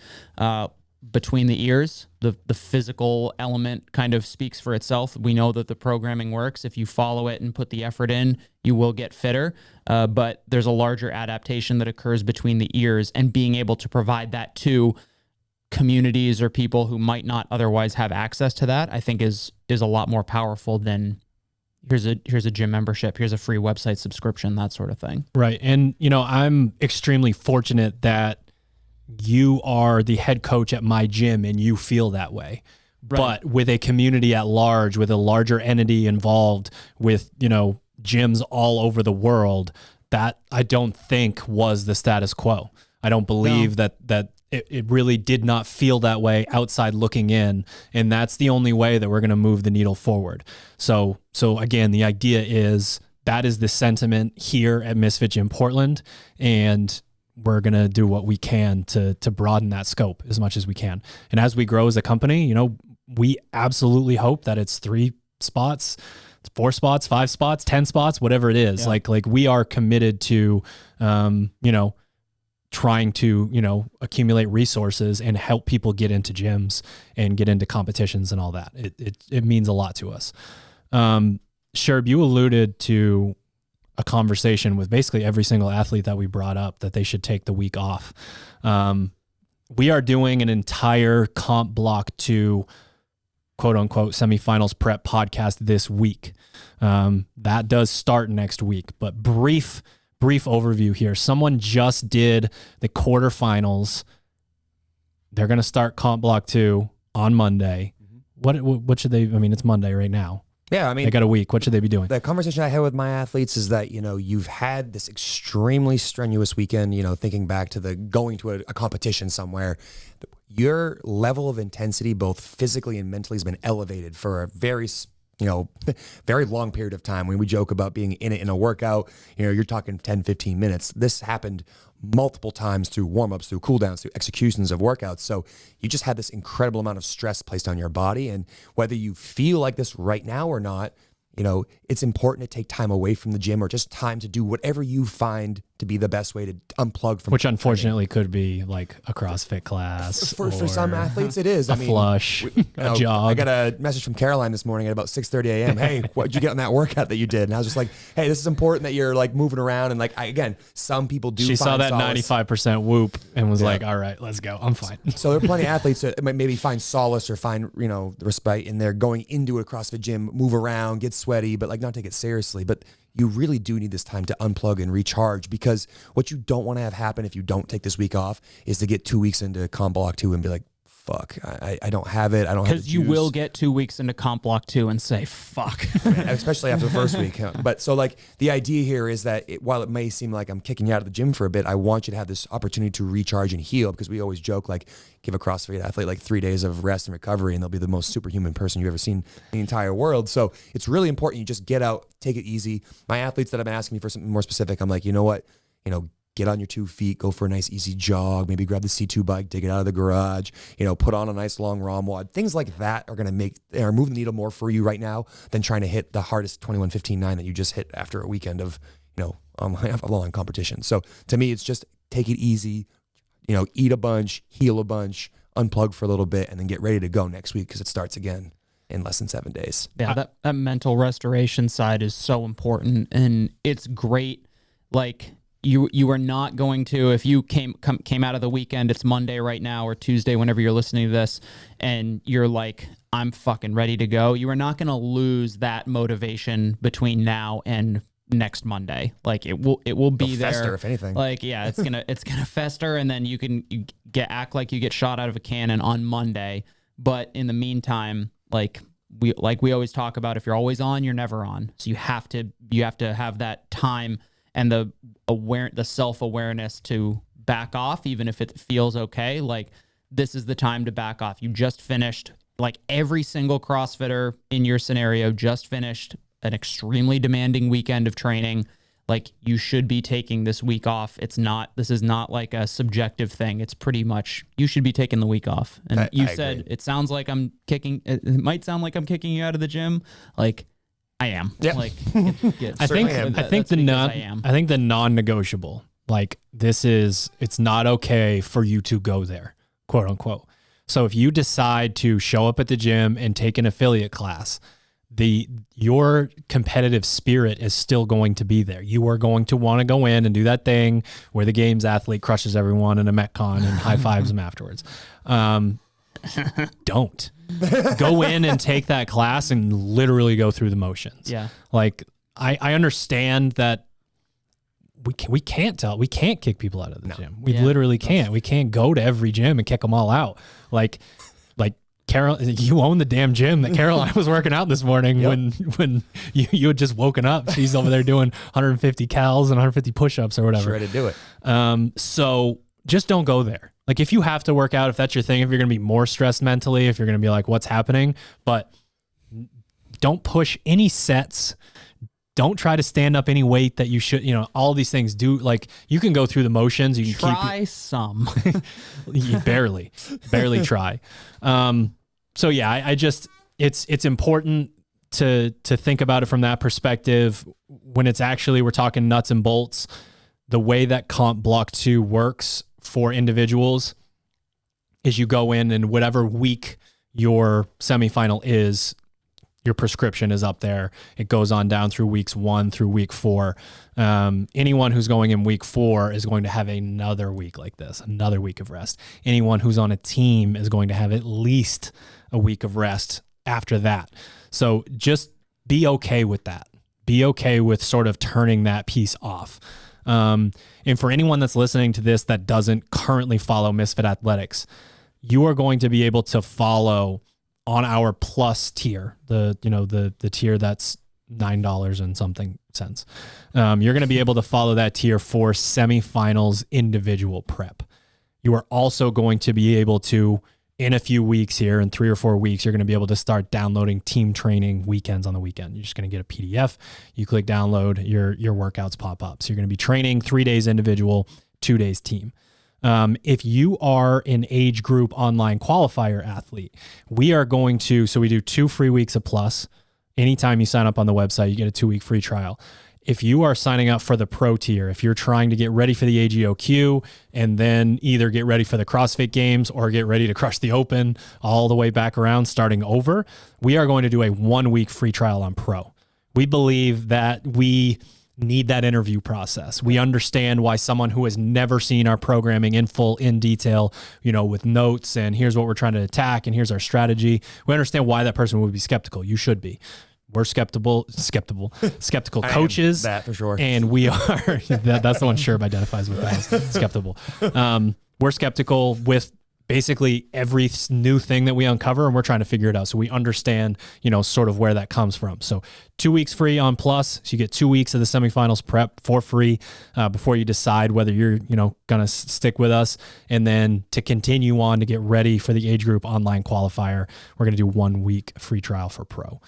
Speaker 3: between the ears. The physical element kind of speaks for itself. We know that the programming works. If you follow it and put the effort in, you will get fitter. But there's a larger adaptation that occurs between the ears, and being able to provide that to communities or people who might not otherwise have access to that, I think is a lot more powerful than here's a gym membership, here's a free website subscription, that sort of thing.
Speaker 1: Right. And, I'm extremely fortunate that you are the head coach at my gym and you feel that way. Right. But with a community at large, with a larger entity involved, with, gyms all over the world, that I don't think was the status quo. I don't believe that it really did not feel that way outside looking in. And that's the only way that we're going to move the needle forward. So again, the idea is that is the sentiment here at Misfit Gym Portland. And we're going to do what we can to broaden that scope as much as we can. And as we grow as a company, we absolutely hope that it's 3 spots, 4 spots, 5 spots, 10 spots, whatever it is. Yeah. Like we are committed to, trying to, accumulate resources and help people get into gyms and get into competitions and all that. It means a lot to us. Sherb, you alluded to a conversation with basically every single athlete that we brought up that they should take the week off. We are doing an entire Comp Block 2 quote unquote semifinals prep podcast this week. That does start next week, but brief overview here. Someone just did the quarterfinals. They're going to start Comp Block 2 on Monday. What should they, it's Monday right now.
Speaker 2: Yeah,
Speaker 1: they got a week. What should they be doing?
Speaker 2: The conversation I had with my athletes is that, you've had this extremely strenuous weekend, thinking back to going to a competition somewhere. Your level of intensity, both physically and mentally, has been elevated for a very long period of time. When we joke about being in it in a workout, you're talking 10, 15 minutes. This happened multiple times through warm-ups, through cool-downs, through executions of workouts. So you just had this incredible amount of stress placed on your body. And whether you feel like this right now or not, it's important to take time away from the gym, or just time to do whatever you find to be the best way to unplug from.
Speaker 1: Which unfortunately could be like a CrossFit class.
Speaker 2: For some athletes, it is.
Speaker 1: Flush, a jog.
Speaker 2: I got a message from Caroline this morning at about 6:30 a.m. Hey, what did you get on that workout that you did? And I was just like, hey, this is important that you're like moving around. And like, again, some people do.
Speaker 1: She saw that 95% whoop and was like, all right, let's go. I'm fine.
Speaker 2: So there are plenty of athletes that might maybe find solace or find, the respite in their going into a CrossFit gym, move around, get sweaty, but like not take it seriously. But you really do need this time to unplug and recharge, because what you don't want to have happen if you don't take this week off is to get 2 weeks into Comp Block 2 and be like, fuck, I don't have it. I don't have the juice.
Speaker 3: Because you will get 2 weeks into Comp Block 2 and say, fuck.
Speaker 2: Especially after the first week. But so like the idea here is that while it may seem like I'm kicking you out of the gym for a bit, I want you to have this opportunity to recharge and heal, because we always joke, like, give a CrossFit athlete like 3 days of rest and recovery and they'll be the most superhuman person you've ever seen in the entire world. So it's really important you just get out, take it easy. My athletes that have been asking me for something more specific, I'm like, you know what? get on your 2 feet, go for a nice easy jog, maybe grab the C2 bike, dig it out of the garage, put on a nice long ROM WOD. Things like that are going to move the needle more for you right now than trying to hit the hardest 21:15.9 that you just hit after a weekend of, online competition. So to me, it's just take it easy, eat a bunch, heal a bunch, unplug for a little bit, and then get ready to go next week because it starts again in less than 7 days.
Speaker 3: Yeah, that mental restoration side is so important, and it's great. Like you are not going to, if you came out of the weekend, it's Monday right now or Tuesday, whenever you're listening to this, and you're like, I'm fucking ready to go. You are not going to lose that motivation between now and next Monday. Like it will be
Speaker 2: It'll
Speaker 3: there.
Speaker 2: Fester, if anything.
Speaker 3: Like, yeah, it's gonna fester, and then you act like you get shot out of a cannon on Monday. But in the meantime, like we always talk about, if you're always on, you're never on. So you have to have that time and the self-awareness to back off, even if it feels okay. Like, this is the time to back off. You just finished, like every single CrossFitter in your scenario just finished an extremely demanding weekend of training. Like, you should be taking this week off. This is not like a subjective thing. It's pretty much, you should be taking the week off. And I said, agree. It might sound like I'm kicking you out of the gym. Like, I am.
Speaker 2: Yeah.
Speaker 3: Like,
Speaker 1: I think the non-negotiable, like, it's not okay for you to go there, quote unquote. So if you decide to show up at the gym and take an affiliate class, your competitive spirit is still going to be there. You are going to want to go in and do that thing where the games athlete crushes everyone in a Metcon and high fives them afterwards. Don't go in and take that class and literally go through the motions.
Speaker 3: Yeah.
Speaker 1: Like, I understand that we can't kick people out of the gym. We literally can't. We can't go to every gym and kick them all out. Like Carol, you own the damn gym that Caroline was working out this morning. when you had just woken up. She's over there doing 150 cals and 150 push-ups or whatever.
Speaker 2: She's ready to do it.
Speaker 1: So just don't go there. Like, if you have to work out, if that's your thing, if you're going to be more stressed mentally, if you're going to be like, what's happening, but don't push any sets. Don't try to stand up any weight that you should, all these things do. Like, you can go through the motions. You can
Speaker 3: try some.
Speaker 1: You barely try. So yeah, it's important to think about it from that perspective. When it's actually, we're talking nuts and bolts, the way that Comp Block 2 works for individuals is you go in, and whatever week your semifinal is, your prescription is up there. It goes on down through weeks 1 through week 4. Anyone who's going in week 4 is going to have another week like this, another week of rest. Anyone who's on a team is going to have at least a week of rest after that. So just be okay with that. Be okay with sort of turning that piece off. And for anyone that's listening to this that doesn't currently follow Misfit Athletics, you are going to be able to follow on our plus tier, the tier that's $9 and something cents. You're going to be able to follow that tier for semifinals individual prep. You are also going to be able to, in a few weeks here, in 3 or 4 weeks, you're going to be able to start downloading team training weekends on the weekend. You're just going to get a PDF. You click download, your workouts pop up. So you're going to be training 3 days individual, 2 days team. If you are an age group online qualifier athlete, we do 2 free weeks of plus. Anytime you sign up on the website, you get a 2-week free trial. If you are signing up for the pro tier, if you're trying to get ready for the AGOQ and then either get ready for the CrossFit Games or get ready to crush the Open all the way back around starting over, we are going to do a 1-week free trial on pro. We believe that we need that interview process. We understand why someone who has never seen our programming in full, in detail, with notes and here's what we're trying to attack and here's our strategy. We understand why that person would be skeptical. You should be. We're skeptical coaches.
Speaker 2: That for sure.
Speaker 1: And we are, that's the one Sherb identifies with as skeptical. We're skeptical with basically every new thing that we uncover, and we're trying to figure it out. So we understand, sort of where that comes from. So 2 weeks free on Plus. So you get 2 weeks of the semifinals prep for free before you decide whether you're, going to stick with us. And then to continue on to get ready for the age group online qualifier, we're going to do 1 week free trial for pro.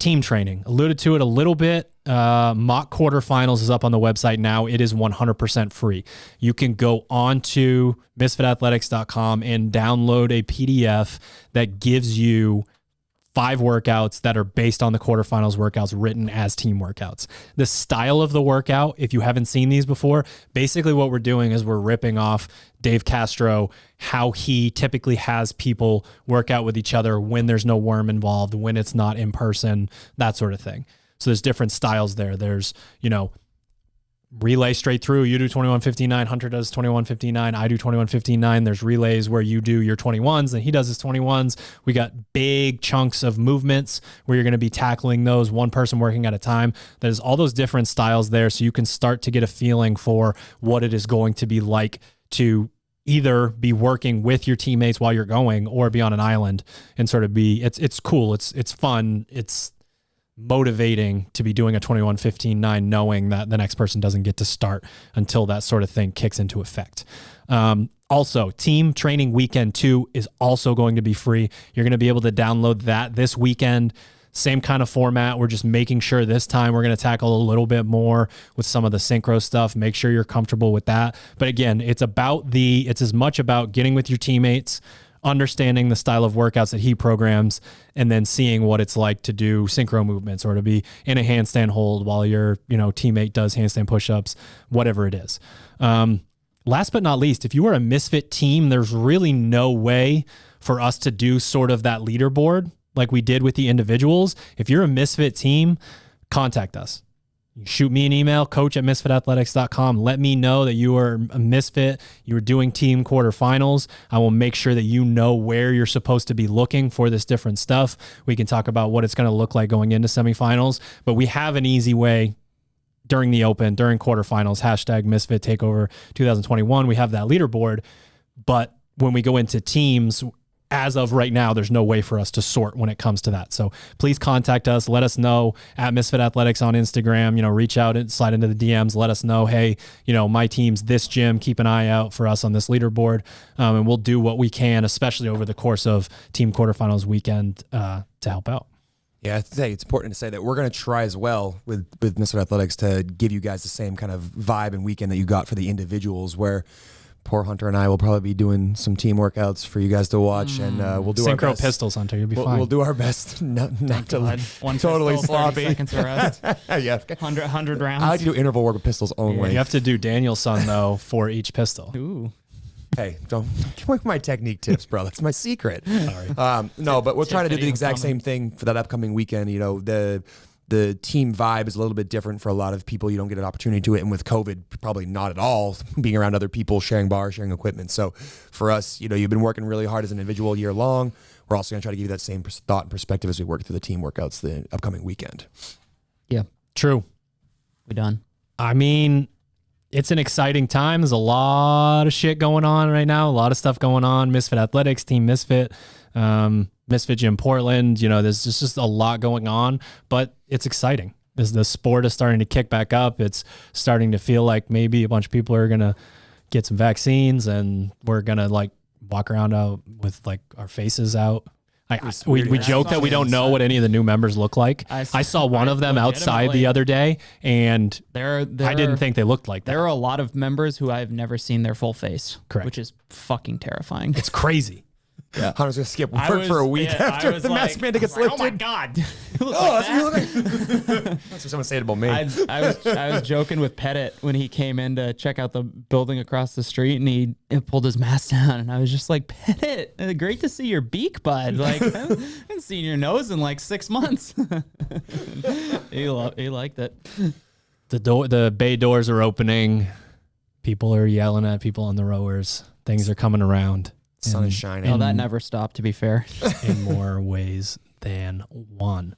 Speaker 1: team training. Alluded to it a little bit. Mock quarterfinals is up on the website now. It is 100% free. You can go on to misfitathletics.com and download a PDF that gives you 5 workouts that are based on the quarterfinals workouts written as team workouts. The style of the workout, if you haven't seen these before, basically what we're doing is we're ripping off Dave Castro, how he typically has people work out with each other when there's no worm involved, when it's not in person, that sort of thing. So there's different styles there. There's, relay straight through. You do 21:59. Hunter does 21:59. I do 21:59. There's relays where you do your 21s and he does his 21s. We got big chunks of movements where you're going to be tackling those, one person working at a time. There's all those different styles there, so you can start to get a feeling for what it is going to be like to either be working with your teammates while you're going or be on an island and sort of be, it's cool. It's fun. It's motivating to be doing a 21:15.9 knowing that the next person doesn't get to start until that sort of thing kicks into effect. Also, Team Training Weekend 2 is also going to be free. You're going to be able to download that this weekend. Same kind of format. We're just making sure this time we're going to tackle a little bit more with some of the synchro stuff. Make sure you're comfortable with that. But again, it's as much about getting with your teammates, understanding the style of workouts that he programs, and then seeing what it's like to do synchro movements or to be in a handstand hold while your teammate does handstand push-ups, whatever it is. Last but not least, if you are a Misfit team, there's really no way for us to do sort of that leaderboard like we did with the individuals. If you're a Misfit team, contact us. You shoot me an email, coach@misfitathletics.com. Let me know that you are a Misfit. You are doing team quarterfinals. I will make sure that you know where you're supposed to be looking for this different stuff. We can talk about what it's going to look like going into semifinals, but we have an easy way during the open, during quarterfinals, #Misfit Takeover 2021. We have that leaderboard, but when we go into teams, as of right now, there's no way for us to sort when it comes to that. So please contact us. Let us know at Misfit Athletics on Instagram. Reach out and slide into the DMs. Let us know, hey, my team's this gym. Keep an eye out for us on this leaderboard. And we'll do what we can, especially over the course of Team Quarterfinals weekend, to help out.
Speaker 2: Yeah, I'd say it's important to say that we're going to try as well with Misfit Athletics to give you guys the same kind of vibe and weekend that you got for the individuals, where poor Hunter and I will probably be doing some team workouts for you guys to watch, and we'll do
Speaker 1: synchro
Speaker 2: our best.
Speaker 1: pistols, Hunter. You'll be fine.
Speaker 2: We'll do our best not to
Speaker 3: one
Speaker 2: totally
Speaker 3: pistol,
Speaker 2: sloppy.
Speaker 3: 30 seconds of rest.
Speaker 2: Yeah,
Speaker 3: 100 rounds.
Speaker 2: I like to do interval work with pistols only.
Speaker 1: You have to do Danielson though for each pistol.
Speaker 3: Ooh.
Speaker 2: Hey, don't give away my technique tips, bro. That's my secret. Sorry. No, but we'll try to do the exact same thing for that upcoming weekend. The team vibe is a little bit different for a lot of people. You don't get an opportunity to it. And with COVID, probably not at all, being around other people, sharing bars, sharing equipment. So for us, you've been working really hard as an individual year long. We're also going to try to give you that same thought and perspective as we work through the team workouts the upcoming weekend.
Speaker 3: Yeah.
Speaker 1: True.
Speaker 3: We done.
Speaker 1: I mean, it's an exciting time. There's a lot of shit going on right now. A lot of stuff going on. Misfit Athletics, Team Misfit, Misfit Gym Portland. There's just a lot going on, but it's exciting. The sport is starting to kick back up. It's starting to feel like maybe a bunch of people are going to get some vaccines and we're going to walk around out with our faces out. We joke that we don't know what any of the new members look like. I saw one of them outside the other day, and I didn't think they looked like that.
Speaker 3: There are a lot of members who I've never seen their full face,
Speaker 1: correct,
Speaker 3: which is fucking terrifying.
Speaker 1: It's crazy.
Speaker 2: Yeah. Hunter's going to skip work for a week after the mask mandate gets lifted.
Speaker 3: Oh my God.
Speaker 2: That's what someone said about me.
Speaker 3: I was joking with Pettit when he came in to check out the building across the street, and he pulled his mask down, and I was just like, Pettit, great to see your beak, bud. I haven't seen your nose in 6 months. He liked it.
Speaker 1: The bay doors are opening. People are yelling at people on the rowers. Things are coming around.
Speaker 2: Sun is shining.
Speaker 3: No, that never stopped, to be fair.
Speaker 1: In more ways than one.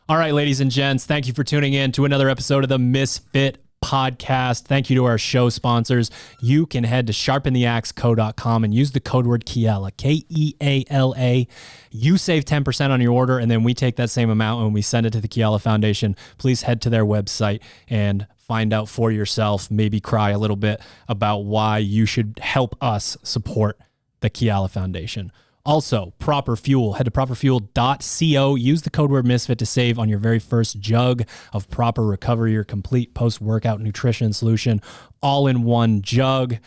Speaker 1: All right, ladies and gents, thank you for tuning in to another episode of the Misfit Podcast. Thank you to our show sponsors. You can head to sharpentheaxeco.com and use the code word Keala, Keala. You save 10% on your order, and then we take that same amount and we send it to the Keala Foundation. Please head to their website and find out for yourself, maybe cry a little bit about why you should help us support the Keala Foundation. Also, Proper Fuel. Head to properfuel.co. Use the code word Misfit to save on your very first jug of Proper Recovery, your complete post-workout nutrition solution, all in one jug.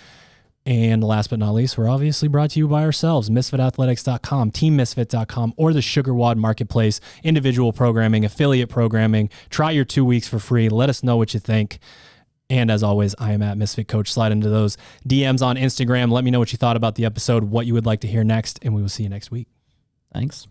Speaker 1: And last but not least, we're obviously brought to you by ourselves, misfitathletics.com, teammisfit.com, or the SugarWOD Marketplace, individual programming, affiliate programming. Try your 2 weeks for free. Let us know what you think. And as always, I am at Misfit Coach. Slide into those DMs on Instagram. Let me know what you thought about the episode, what you would like to hear next, and we will see you next week.
Speaker 3: Thanks.